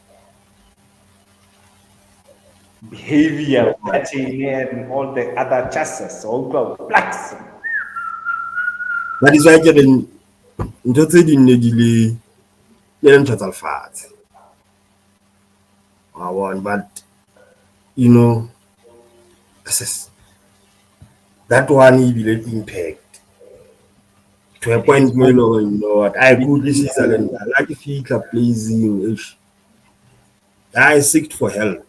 Behavior, pattern, and all the other chances, all the blacks. That is why I get in total fat. But you know, that one he will impact to a point where you know what I could this is I like if he can pleasing. I seeked for help.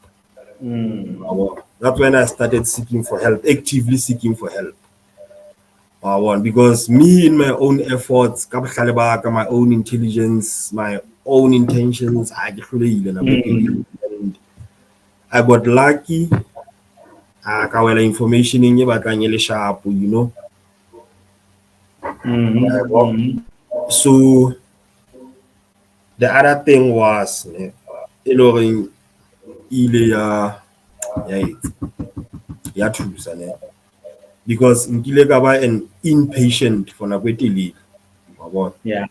That's when I started seeking for help, actively seeking for help. Because me in my own efforts, my own intelligence, my own intentions, and I got lucky. I got information in you, sharp, you know. So the other thing was, you know, because in Kilegaba an inpatient for Nakwetili. Yeah.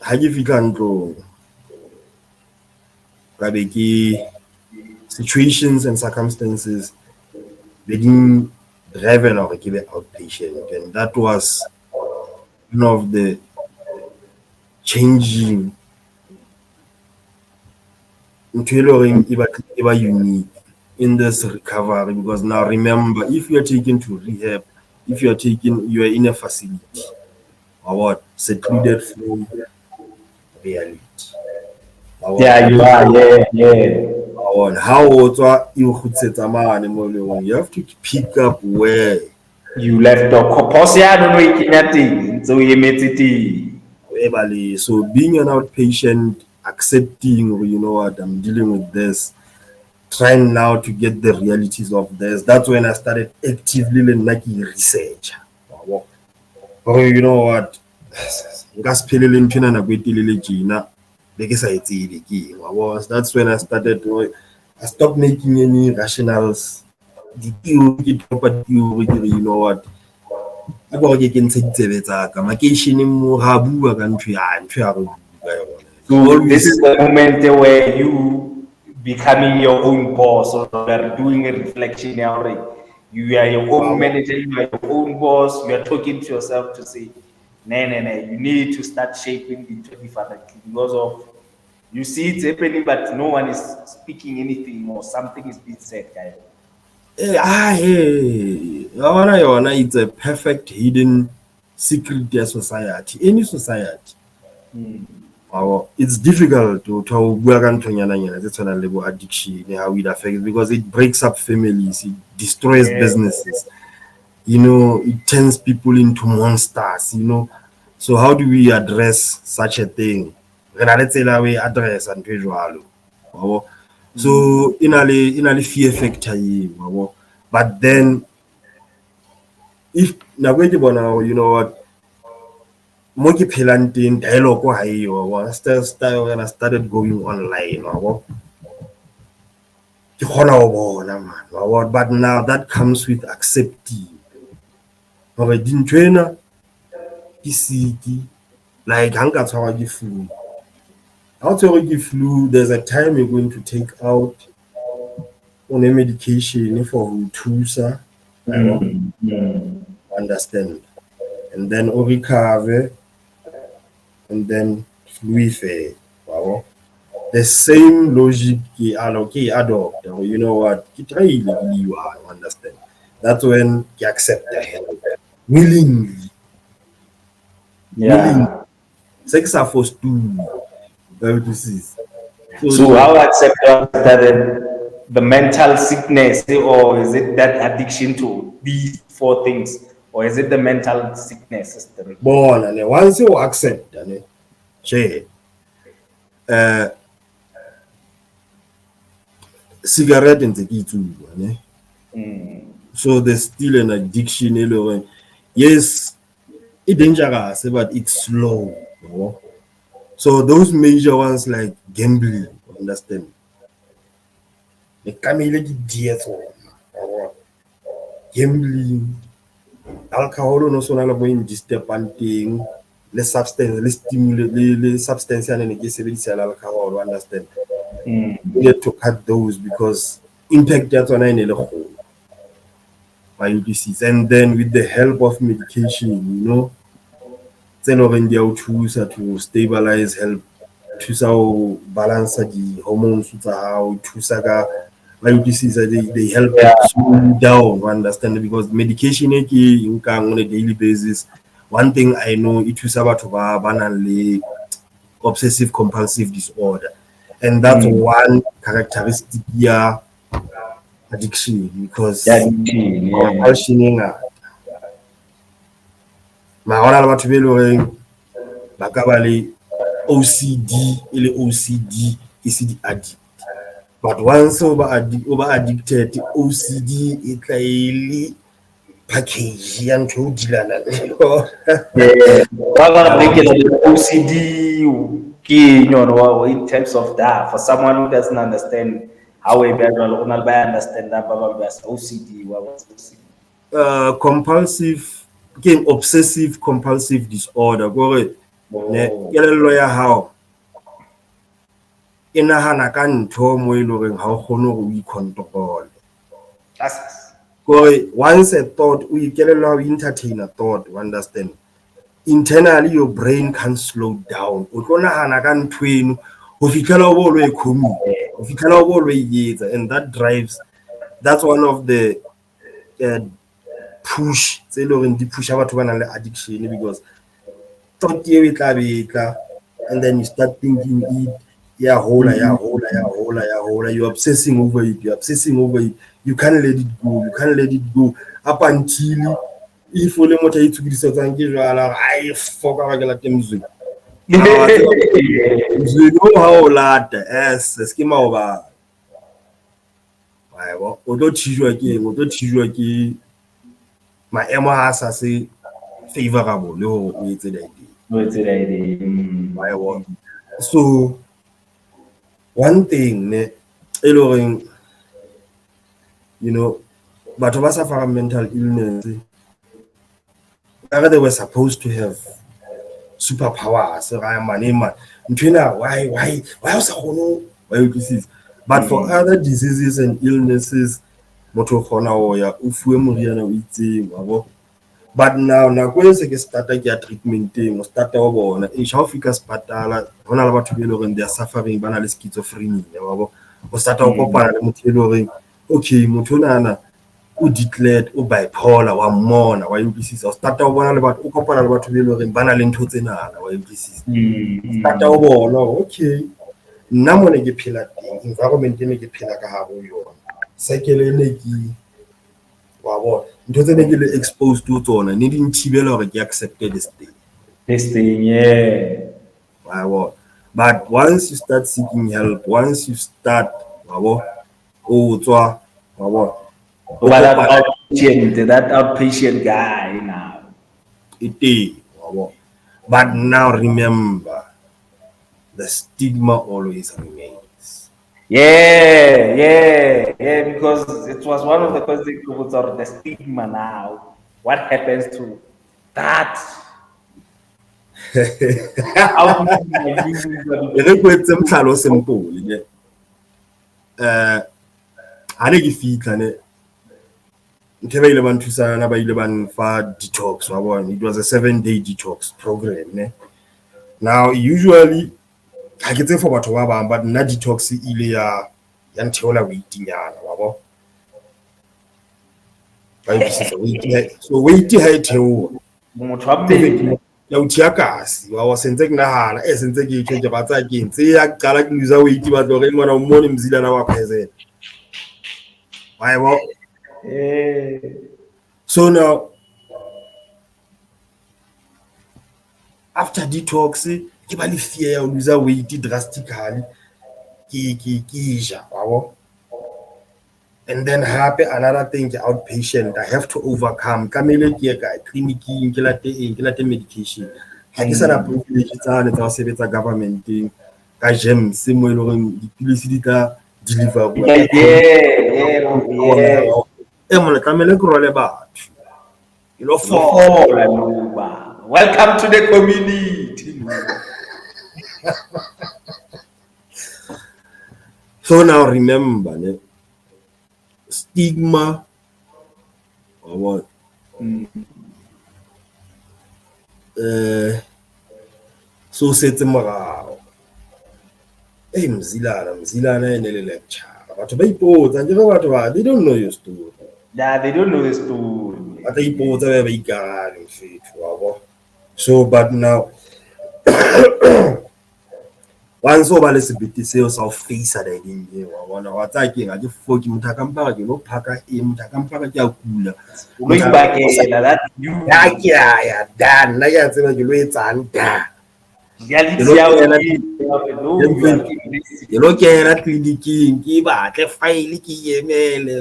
How you feel situations and circumstances they didn't drive or give it outpatient, and that was one of the changing tailoring unique in this recovery. Because now remember, if you are taken to rehab, if you are in a facility or what secluded from reality. Yeah, you are, yeah. On how you have to pick up where you left the Koposia, I don't know, so you made it. So being an outpatient, accepting, you know what, I'm dealing with this, trying now to get the realities of this. That's when I started actively making research. Or you know what, that's when I started. I stopped making any rationals. You know what? So this is the moment where you becoming your own boss, or you're doing a reflection already. You are your own manager, you are your own boss, you are talking to yourself to say, no, you need to start shaping it differently because of you see it's happening, but no one is speaking anything or something is being said, guys. It's a perfect hidden secret society. Any society. It's difficult to level addiction, how it affects, because it breaks up families, it destroys businesses, you know, it turns people into monsters, you know. So how do we address such a thing? Address and so in a fear factor, but then if you know what, monkey pelanting dialogue started going online. But now that comes with accepting. Didn't trainer like flu. Flu, there's a time you're going to take out on a medication for Tusa. Understand, and then recover, and then flu. the same logic ke adopt, you know what, ke try you understand. That's when you accept the help willingly. Willingly. Yeah. Sex are forced to see. So how accept the mental sickness, or is it that addiction to these four things, or is it the mental sickness? born and once you accept and share cigarette and take it too. So there's still an addiction. Yes, it's dangerous, but it's slow. So those major ones like gambling, understand? The camille gambling, alcohol no so na in disturbing the substance, the stimulate the substance and the alcohol, understand? We need to cut those because impact that on any whole my disease. And then with the help of medication, then when they are to stabilize, help to balance the hormones, to my disease, they help Yeah. slow down, understand? Because medication you can on a daily basis. One thing I know it was about banally obsessive compulsive disorder. And that's one characteristic addiction because Yeah. compulsion ma hona le batho be leng ba ka ba le OCD le OCD is the addict, but once over addicted OCD e tla ile package ya ntho o dilana le Yeah. OCD in terms of that, for someone who doesn't understand how a better understand that OCD. What's OCD? compulsive ke obsessive compulsive disorder gore ne Oh. kelello ya hao e nahana ka ntho mo e leng ha o kgone go i-control. That's Gore once a thought o kelello ha o entertain a thought, you understand, internally your brain can slow down. O tlo nahana ka ntho eno ho fitlhela o bo lo e commit, ho fitlhela o bo lo e etsa, and that's one of the push tse le gore di pusha batho ba nang le addiction, because thought eo e tla betla and then you start thinking it you're obsessing over it, you can't let it go up until if o le motho a itshukidisatsang ke jwala ai foka ba ke late mzwe ha o lata ke maoba o tlo thijwa ke maemo a sa se favorable le hore o etse that. So one thing batho ba suffer mental illness they were supposed to have superpowers. But for other diseases and illnesses, but now nako e se ke starta ke ya treatmenteng o starta o bona e sha o fika sepatala hona le batho be le gore they are suffering bana le schizophrenia o starta o kopana le motho e le gore okay motho nana o declared o bipolar wa mmona wa utlwisisa o starta o bona le batho o kopana le batho be le gore bana le ntho tse nana wa utlwisisa starta o bona okay nna mo ne ke phela teng environment ne ke phela ka hare ho yona sekele ne ke wa bona ntho tse ne ke le exposed to tsona ne di nthibela hore ke accepted this thing, yeah. Wow. But once you start seeking help, once you start that outpatient guy now. But now remember, the stigma always remains. Yeah, because it was one of the questions of the stigma now. What happens to that? Simple. Ha ne ke fitla ne nthe ba ile ba nthusana ba ile ba nfa detox wa bona. It was a 7-day detox program ne. Now usually I get for batho ba bang but nna detox ile ya ntheola weightinyana wa bo ba ipsisa weight so weight ha e theoha motho wa mmele ya uthia kasi wa sentse ke nahana sentse ke itse ba tsa ke ntse ya qala ke lose weight ba tlo re mona o mmone Mzilana wa present wa bo so now after detox ke ba le fear ya lose weight drastically ke ja wa bo. And then happy another thing outpatient I have to overcome kamele ke ka clinicing ke late medication ha ke sana privilege tsane tsa sebetsa governmenting ka gems mo ile gore dipilisi di ka deliver mona kamele ke role batho you know for welcome to the community. So now remember stigma or what so setse morao Mzilana ene le lecture batho ba ipotsa ke batho ba they don't know your story. Yeah, they don't know the story. But they ipotsa ba ikagale mfethu wa bo. So but now once o ba le sebete seo sa o face a ding wa bona wa tsa ke ga ke foki motho ka mpaka ke lo phaka motho ka mpaka ke a kula o lo ibakela that you ya dan la ya tsena ke lo etsang da reality ya ke lo ke era clinicing ke batle file ke yemele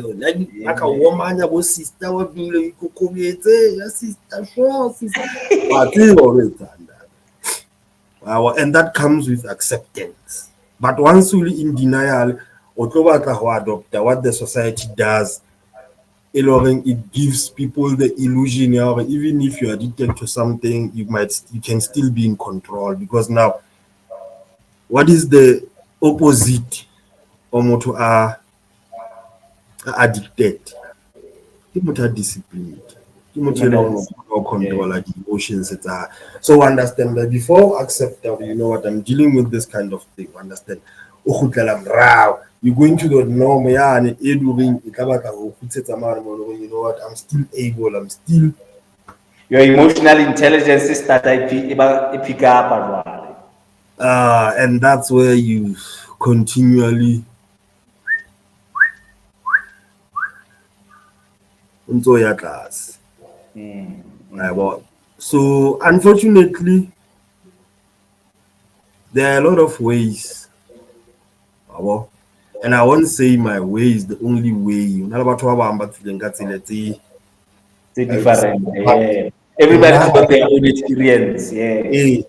la ka o manya bo sister wa bile ikokobetse ya sister show sister wa tsebo re tsanda. And that comes with acceptance. But once you're in denial, or adopt what the society does, it gives people the illusion of even if you're addicted to something, you can still be in control. Because now, what is the opposite of moto are addicted? People are disciplined. Control the emotions. So understand that before accept that you know what I'm dealing with this kind of thing. Understand? You go into the norm, and you know what? I'm still able. I'm still. Your emotional intelligence is that I pick up. And that's where you continually. Into your class. So unfortunately, there are a lot of ways. And I won't say my way is the only way. Different. Everybody's got their own experience.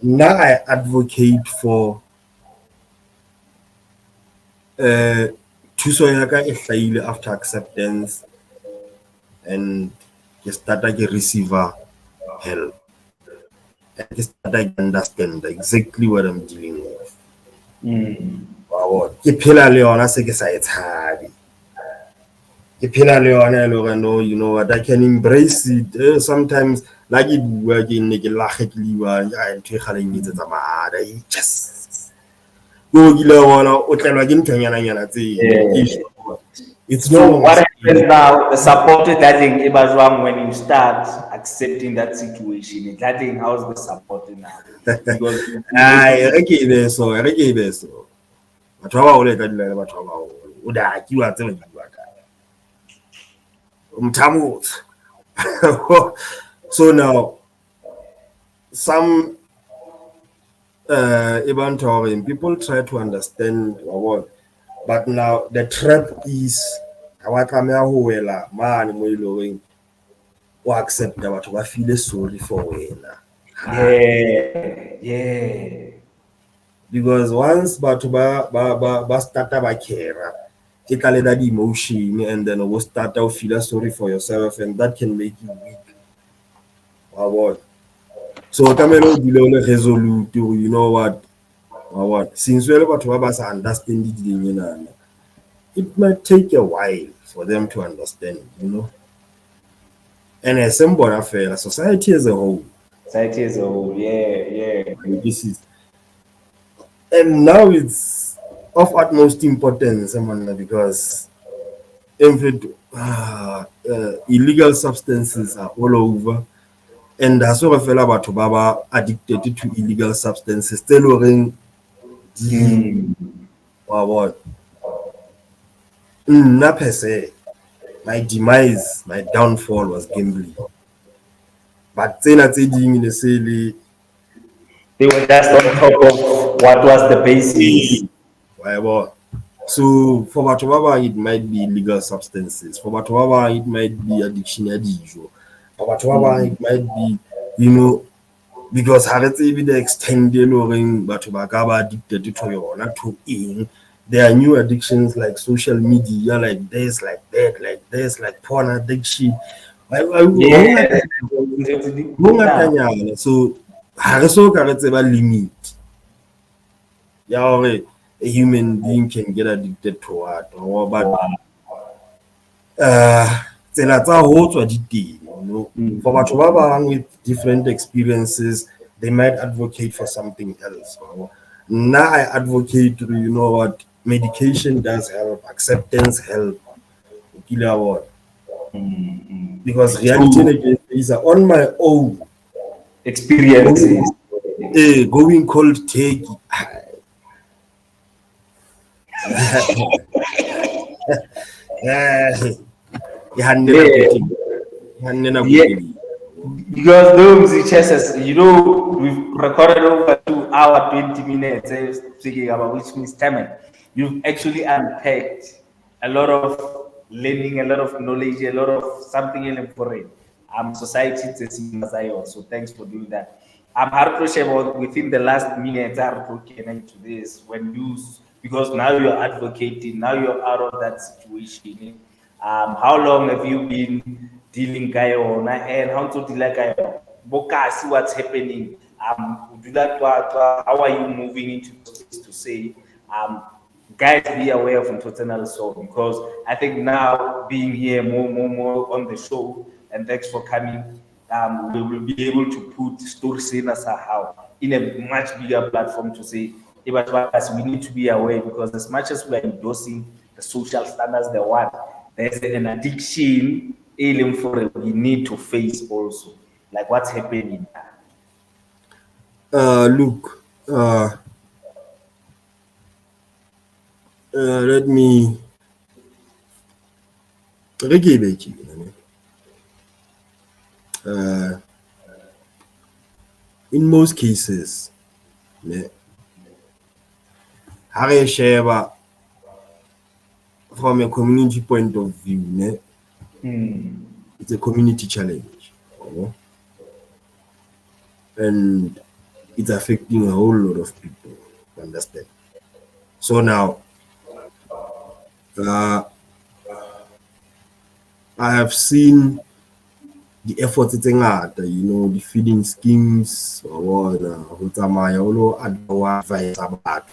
Now I advocate for after acceptance and start like a receiver help. And start like understand exactly what I'm dealing with. You know what, I can embrace it. Sometimes like it working it's so what happens now, the support that thing when you start accepting that situation, that thing, how's the support now? Because so now some people try to understand what, but now the trap is or accept that what feel sorry for because once but start by care it can that emotion and then we'll start to feel sorry for yourself and that can make you weak or what. So resolute you know what since we're about to understand it might take a while for them to understand, you know. And as somebody affair, society as a whole. Society as a whole, yeah. This is And now it's of utmost importance, man, because illegal substances are all over. And that's what I feel about Baba addicted to illegal substances. Still in what? Not per se. My demise, my downfall was gambling. But then I said in the silly. They were just on top of what was the basis. Whatever. So for Batobaba, it might be illegal substances. For Batobaba, it might be addiction usual. For Batobaba, it might be, because it's even the extended or in Batobagaba addicted to your not to in. There are new addictions like social media, like this, like that, like this, like porn addiction. Yeah. So, Haraso Karateba limit. Yeah, a human being can get addicted to what, but tsela tsa ho tswa di teng, for batho ba bang with different experiences, they might advocate for something else. Now I advocate, what, medication does help, acceptance help, because reality is on my own Experiences. going cold take. Yeah. Because those chesses, we've recorded over 2 hours, 20 minutes, speaking about which means time. You've actually unpacked a lot of learning, a lot of knowledge, a lot of something in for it. Society so thanks for doing that. I'm hard to share within the last minute into this because now you're advocating, now you're out of that situation. How long have you been dealing kayona and how to deal kayona? Bokasi, what's happening? Do that, how are you moving into space to say, guys, be aware of internal soul, because I think now being here more on the show, and thanks for coming. We will be able to put stories in as how in a much bigger platform to say, we need to be aware, because as much as we are endorsing the social standards, there's an addiction alien for it we need to face also, like what's happening. Look, let me in most cases, from a community point of view, it's a community challenge, and it's affecting a whole lot of people. Understand? So now, I have seen the efforts it's the feeding schemes or advice about.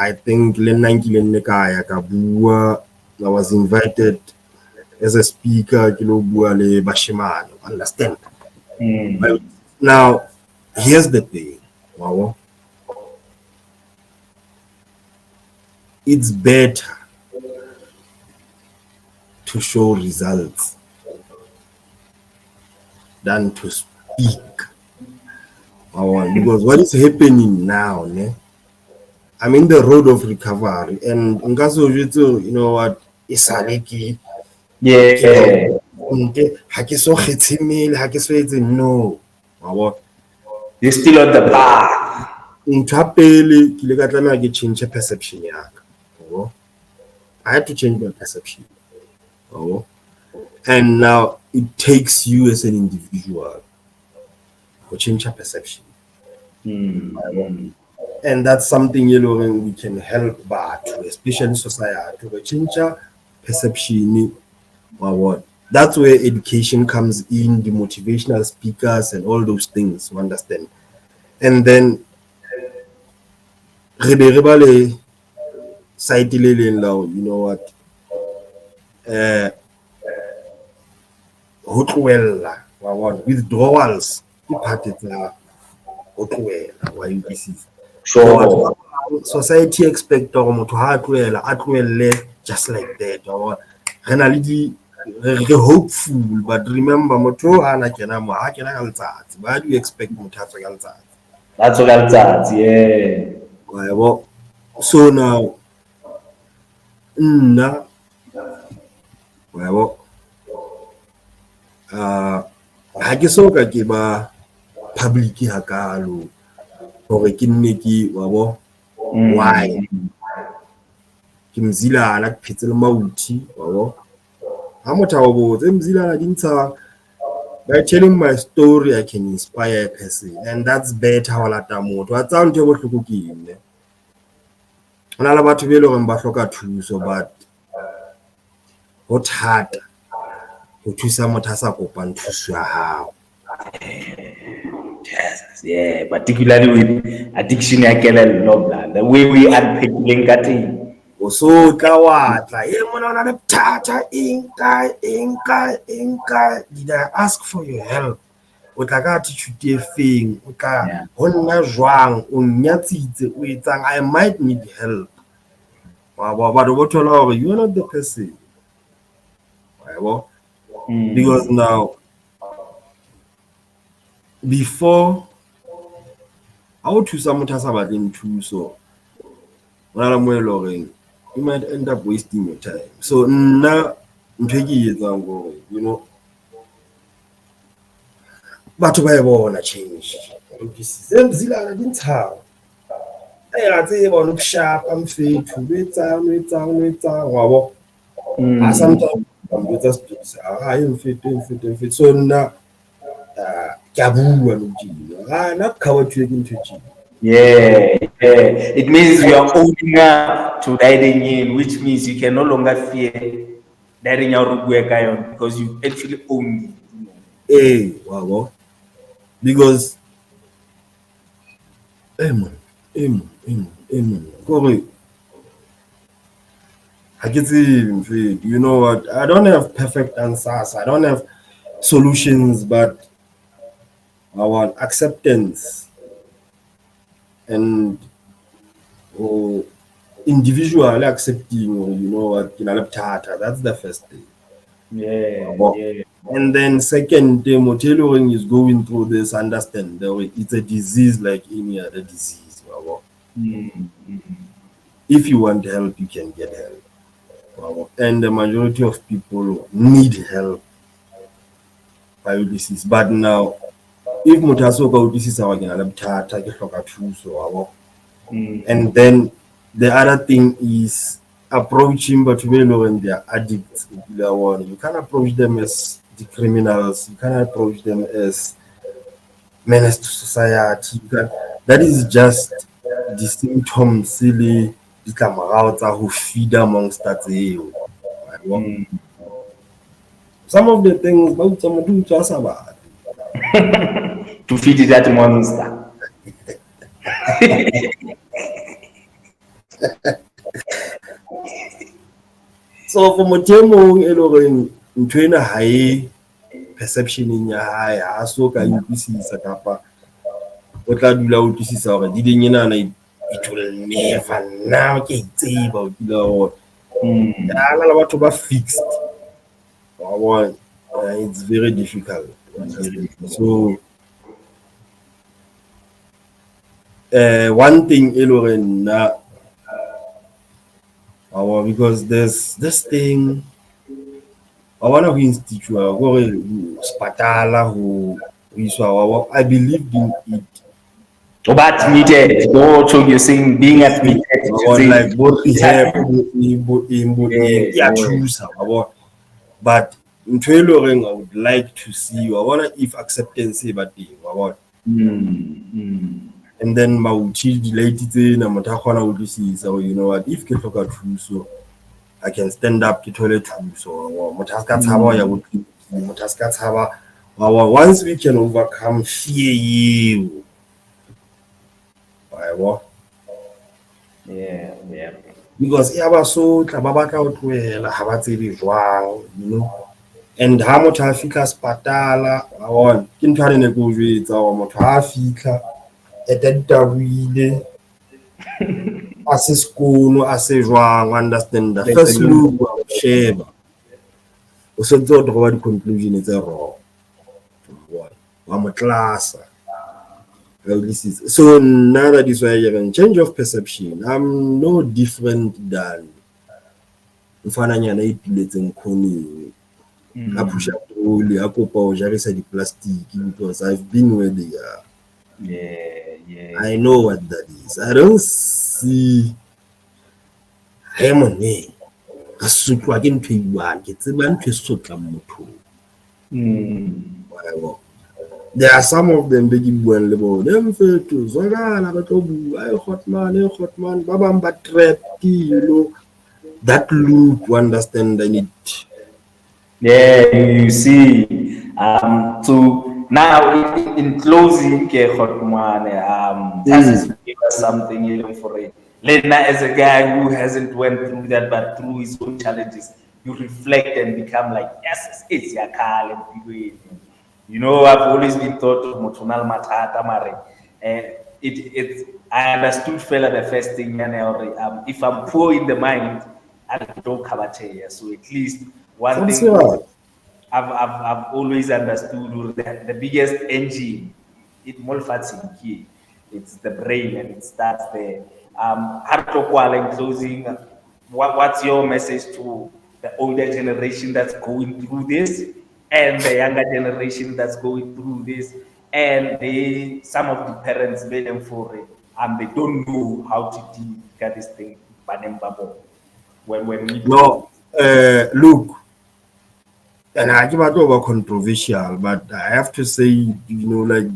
I think I was invited as a speaker, understand? Now, here's the thing. It's better to show results than to speak. Because what is happening now, I'm in the road of recovery, and you know what, it's Yeah. No. You're still on the path. Change perception. I had to change my perception. And now it takes you as an individual to change your perception. And that's something we can help especially society to change your perception. That's where education comes in, the motivational speakers and all those things, you understand? And then site you know what, withdrawals, why you see. Sure. Society expect gore motho ha a tlohelle just like that, or re hopeful, but remember motho ha na kena mo ha kena ka letsatsi. Why do you expect motho a tswe ka letsatsi? That's what I'll yeah. Well, so now nna well ha ke so ka ke ba public hakalo gore ke nne ke why ke Mzilana ke phetse le mauthi ha motho wa botse Mzilana di ntsha by telling my story I can inspire a person, and that's better ho lata motho wa tsa ntho e bohloko ke ene hona le batho be le gore ba hloka thuso but ho thata ho thusa motho a sa kopang thuso ya hao. Yes, yeah, particularly with addiction ya kelello, the way we unpacking ka teng. O so tla wa tla mona ona le bothata enka did I ask for your help? O tla ka attitude e feng? O tla ho nna jwang? O nyatsitse o etsang? I might need help. But o thola hore you are not the person. Because now before ha o thusa motho a sa batleng thuso hona le mo e le horeng you might end up wasting your time. So nna ntho e ke e etsang gore you know batho ba e bona change se Mzilana di ntshang a tseba o sharp mfethu lo etsang wa bo sometimes I'm just ha mfethu so nna ke a bua lo dino na cover to into G. Yeah, it means you are owning up to diving in, which means you can no longer fear diving out because you actually own it. Wow. Because Amen. You know what? I don't have perfect answers. I don't have solutions, but I want acceptance and individually accepting, you know what, that's the first thing. Yeah. And then second, tailoring is going through this, understand that it's a disease like any other disease. If you want help, you can get help. And the majority of people need help by disease. But now, if mutasoka disease and then the other thing is approaching but when they are addicts. You can't approach them as the criminals, you can't approach them as menace to society. That is just the symptoms silly who feed amongst that. Some of the things about some do just about to feed that monster. So for motemo eloring ntwena high perception in ya hae ha so ka utlwisisa kapa o tla dula o utlwisisa hore di ding ena it will never now ke tseba o dula o la batho ba fixed. It's very difficult. So one thing eloring na because there's this thing I want to institute spatala who I believed in it. But admitted, so you're saying being admitted, like both rehab, but in tailoring, I would like to see. I wonder if acceptance is but and then my late in a matakona would see. So you know what? If you look at true, so I can stand up to toilet too. So once we can overcome fear you. Yeah. Because so you know. And how much I fika spatala, I want Kintarine go with our Motafika, a dead As a school, as a wrong, understand the first look of shame. So thought what the conclusion is wrong. What? I'm a class. So now that is why you have a change of perception. I'm no different than mfananya na ipiletseng khoni. I push up the I copa o jarisa the plastic because I've been where they are. Yeah. I know what that is. I don't see Hemone. A suit wagon to one gets a man to suit a motor. There are some of them begging when level them for to Zora, hot man, Babamba trap, you know, that loop to understand the need. Yeah, you see. So now in closing, just give us something even for it. Lena, as a guy who hasn't went through that, but through his own challenges, you reflect and become like, yes, it's your car and you know, I've always been taught of Motonal Matata Mare. I understood fella the first thing, if I'm poor in the mind, I don't cover chair. So at least one thing I've always understood the biggest engine, it's the brain and it starts there. In closing, what's your message to the older generation that's going through this and the younger generation that's going through this and some of the parents made them for it and they don't know how to deal with this thing when we look, and I give it over controversial, but I have to say, you know, like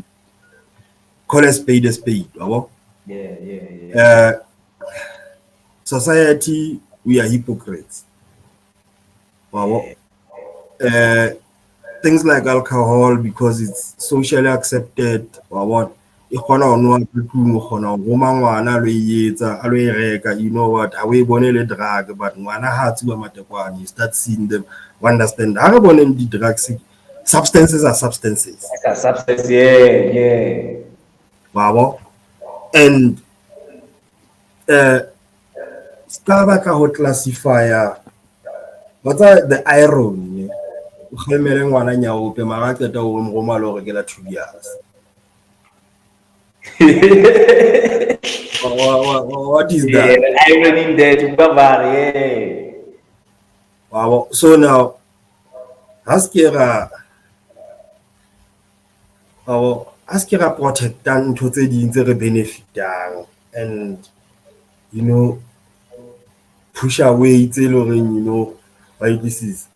call a spade a spade. Society, we are hypocrites. Things like alcohol, because it's socially accepted, or what you know what, away bonele drug, but one had to you start seeing them, understand. I don't the drugs. Substances are substances. Substance, yeah. Wow. And Starbucks hot classifier. What's the irony? What is that? The irony there, Wow. So now, Askira protect to the benefit and you know push away tailoring, you know, why this is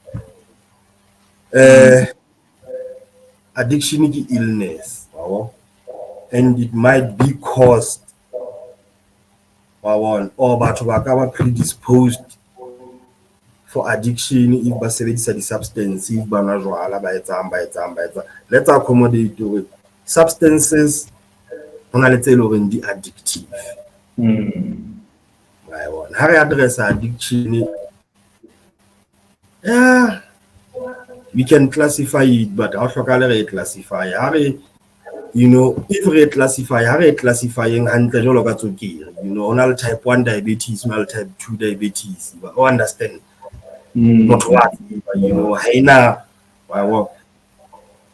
addiction is illness, and it might be caused or but predisposed for addiction if basebedisa the substance if banajwala by let's accommodate to it. Substances on a little the addictive. How to address addiction? Yeah, we can classify it, but how to classify? You know, if we classify, classifying 100 okay. You know, on all type 1 diabetes, on all type 2 diabetes. You understand? Not what, you know,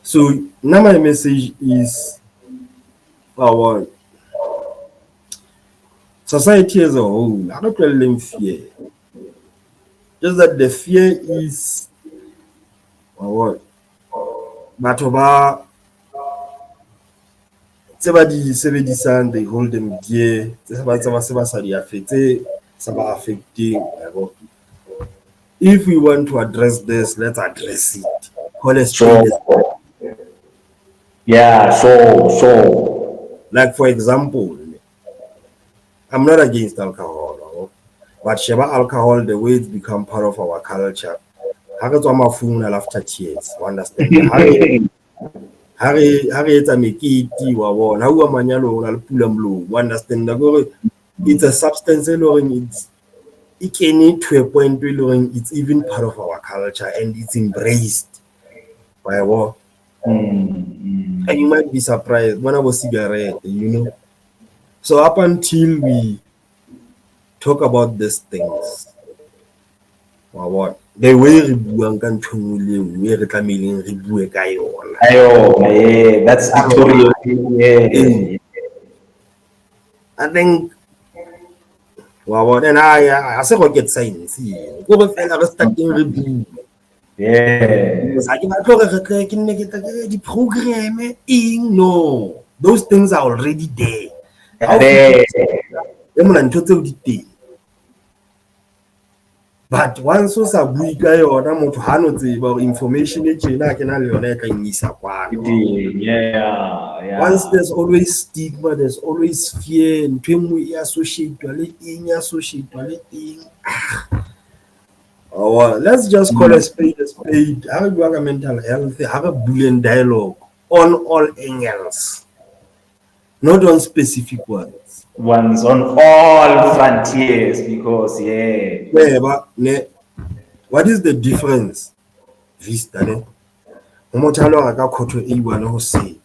so now my message is our society as a whole. I don't tell them fear. Just that the fear is what? But about they hold them dear. If we want to address this, let's address it. Call it yeah, so. Like for example, I'm not against alcohol, but Sheba alcohol, the way it's become part of our culture. After tears, understand? It's a substance, it can need to a point where it's even part of our culture and it's embraced by what. And you might be surprised when I was cigarette, you know. So up until we talk about these things. What? The way re buang ka ntho nngwe le nngwe re tlameileng re bue ka yona. Yeah, that's Victoria. Yeah. I think then I say rocket science. Go re fela re starting re bue. Yeah. I can the program no. Those things are already there. How but once o sa bue ka yona motho ha no tseba information e tjena ke na le yona e ka inyisa kwana. Yeah. Once there's always stigma, there's always fear, and let's just call a spade a spade. Have a mental health, have a Boolean dialogue on all angles, not on specific ones. Ones on all frontiers, because but what is the difference? Vista, ne? Motalo reka khotho e one ho se.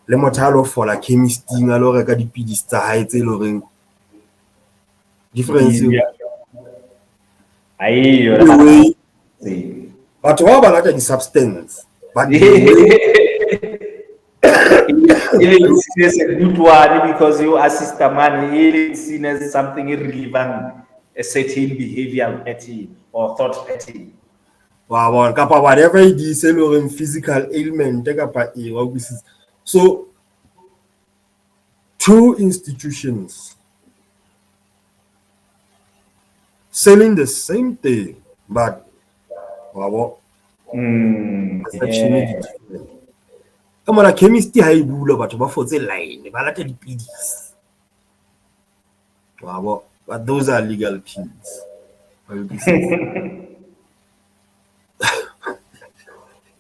Le motalo for la chemistry nga lo reka dipidisi tsa hae tse lo reng difference but what about the substance? But even seen as a good one because you assist a man, even seen as something irrelevant, a certain behavioral pattern or thought pattern. Wow, whatever it is, physical ailment, so two institutions selling the same thing, but perception is different. Come on, a chemist high bula, but for the line, but those are legal things.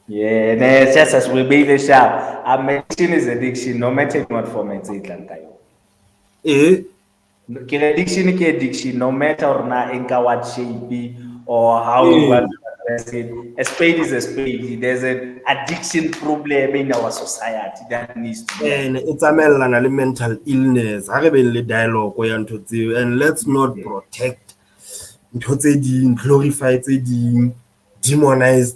Yeah, it's just as we be the sharp. Addiction is addiction, no matter what form it's in. Addiction, no matter or not in what shape or how you want to address it. A spade is a spade. There's an addiction problem in our society that needs to be. And it's a mental illness. Dialogue and let's not protect, glorify, demonize,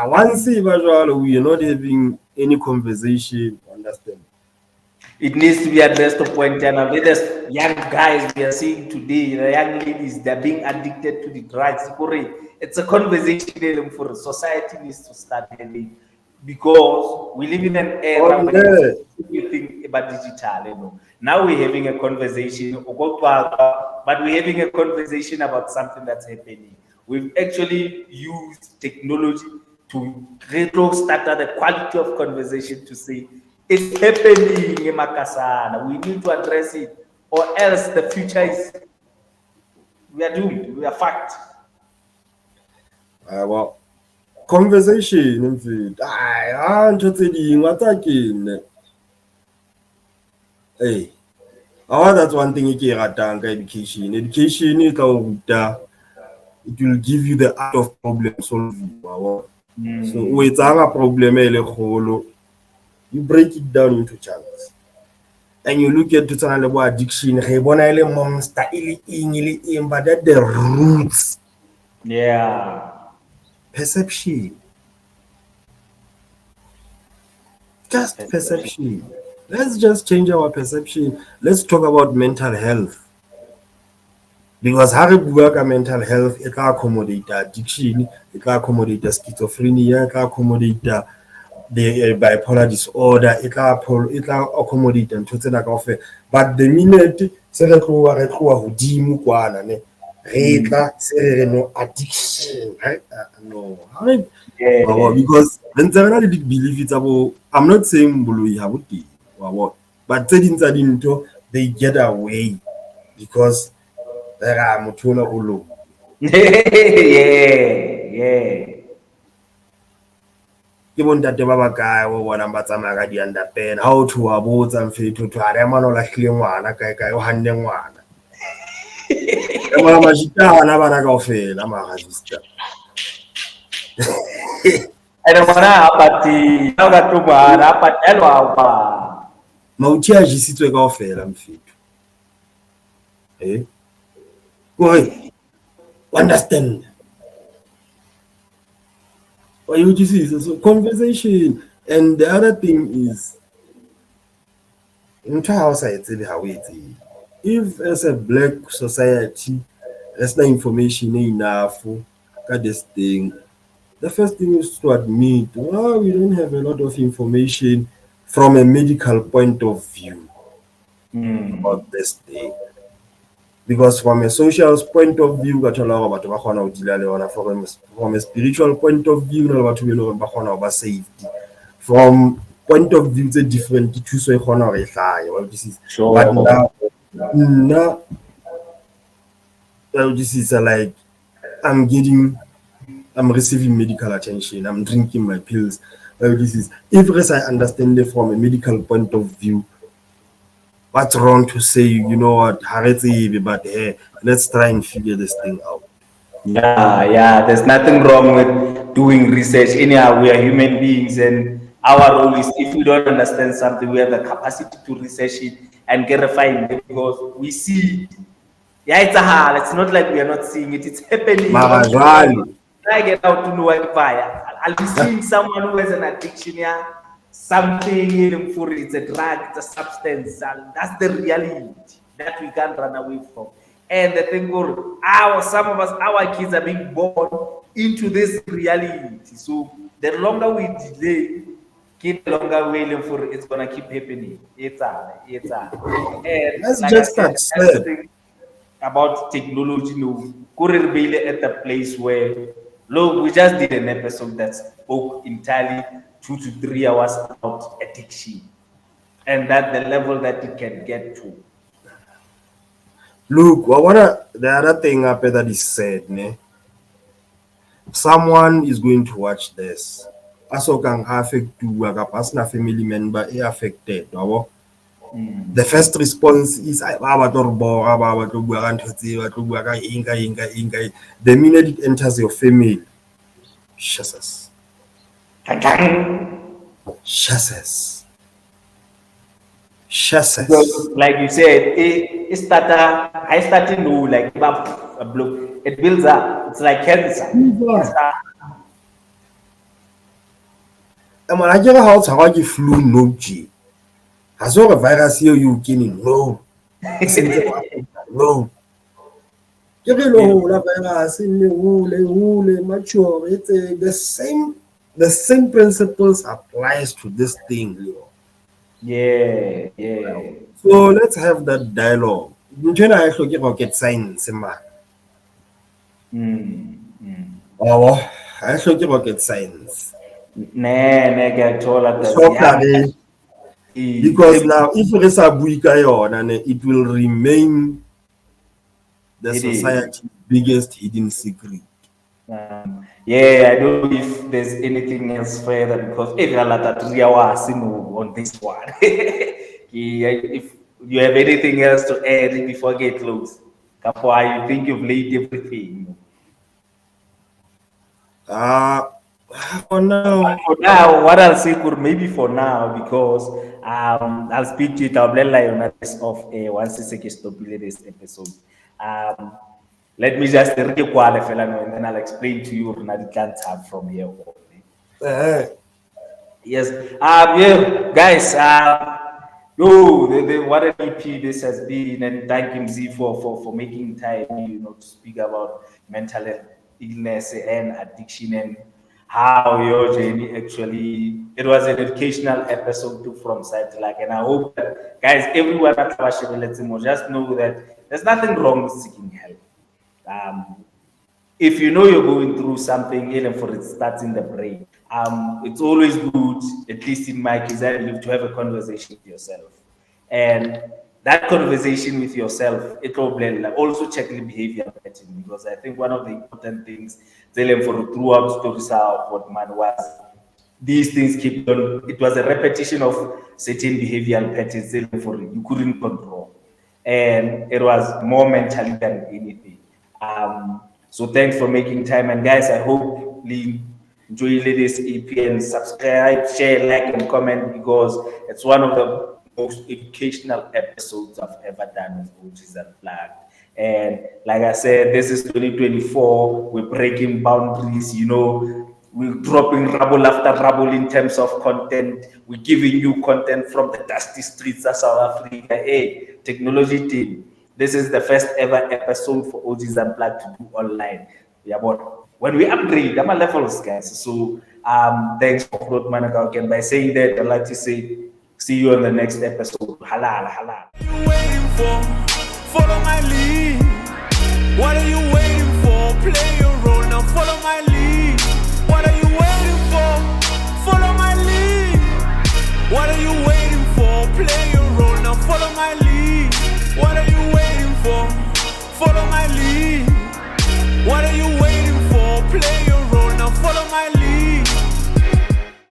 once we are not having any conversation. Understand? It needs to be addressed to point and there's young guys we are seeing today, the young ladies, they're being addicted to the drugs. It's a conversation for society needs to start having, because we live in an era where you think about digital. Now we're having a conversation, but we're having a conversation about something that's happening. We've actually used technology to start the quality of conversation to say, it's happening in Makasana. We need to address it, or else the future is, we are doomed. We are fucked. Well, conversation. Hey, that's one thing you can education. Education is it will give you the art of problem solving. So with a problem, you break it down into chunks. And you look at the addiction, monster, but at the roots. Yeah. Perception. Just perception. Let's just change our perception. Let's talk about mental health. Because how we work on mental health, it can accommodate addiction, it can accommodate schizophrenia, it can accommodate the bipolar disorder, it can accommodate and total like offer. But the minute no addiction, no. Because when I believe it's about, I'm not saying but they get away because there are mutuna ulu. Yeah. Even that the baba guy or number tamaga di underpen how to about and fit to Aremano like Liwana Kai handing one. I don't want Mautia jisitwe ka ofela mfethu. Eh? Why? Understand? Why you see? So conversation. And the other thing is, in how it is. If as a black society, there's no information enough got this thing. The first thing is to admit, well, we don't have a lot of information from a medical point of view about this thing. Because from a social point of view, from a spiritual point of safety. From point of view, it's a different Sure. but now this is like I'm receiving medical attention, I'm drinking my pills. This is if I understand it from a medical point of view, what's wrong to say, you know what, but hey, let's try and figure this thing out. Yeah. There's nothing wrong with doing research. Anyhow, we are human beings, and our role is if we don't understand something, we have the capacity to research it and clarify it because we see it. Yeah, it's a hard. It's not like we are not seeing it. It's happening. I get out to know what fire. I'll be seeing someone who has an addiction, yeah, something in for it's a drug, it's a substance, and that's the reality that we can't run away from. And the thing for some of us, our kids are being born into this reality. So the longer we delay, keep longer waiting for it's gonna keep happening. It's and Let's like just I said, start that's the thing about technology. No, couldn't really at the place where look, we just did an episode that spoke entirely 2 to 3 hours about addiction and that the level that it can get to. Look, the other thing up that is said, ne? Someone is going to watch this. Also can affect to a personal family member affected. The first response is the minute it enters your family, shasses. Because, like you said, I started to like a blow. It builds up. It's like cancer. And when I get how to flu no G. I saw a virus here you killing no. No. You know the virus in the mature. It's the same principles applies to this thing, you know. Yeah. So let's have that dialogue. You know, I actually rocket science, man. Oh, I actually rocket science. Because now, if there is a buikayon, and it will remain the society's biggest hidden secret. I don't know if there's anything else further because if you're like 3 hours on this one, if you have anything else to add before I get close, Kapwa, you think you've laid everything? For now, what I'll say, maybe for now, because I'll speak to it. I'll blend like on this off air once I say stop this episode. Let me just qualify and then I'll explain to you what can't have from here on. Yes. Guys. What an EP this has been, and thank him Z for making time, to speak about mental illness and addiction and how your journey actually. It was an educational episode too from Satellite, and I hope that guys, everyone at Let's just know that there's nothing wrong with seeking help. If you know you're going through something, even for it starts in the brain, it's always good, at least in my case, I believe, to have a conversation with yourself. And that conversation with yourself, it will also check the behavior pattern, because I think one of the important things for throughout stories of what man was, these things keep on, it was a repetition of certain behavioral patterns for you couldn't control. And it was more mentally than anything. So thanks for making time. And guys, I hope you enjoy this EP and subscribe, share, like, and comment, because it's one of the most educational episodes I've ever done with Coaches and Flag. And like I said, this is 2024. We're breaking boundaries, you know. We're dropping rubble after rubble in terms of content. We're giving you content from the dusty streets of South Africa. Hey, technology team, this is the first ever episode for OGs Unplugged to do online. Yeah, but when we upgrade, I'm a levels, guys. So thanks for GROOTMAN again. By saying that, I'd like to say, see you on the next episode. Halal, halal. What are you waiting for? Follow my lead. What are you waiting for? Play your role now. Follow my lead. What are you waiting for? Follow my lead. What are you waiting for? Play your role now. Follow my lead. What are you waiting for? Follow my lead.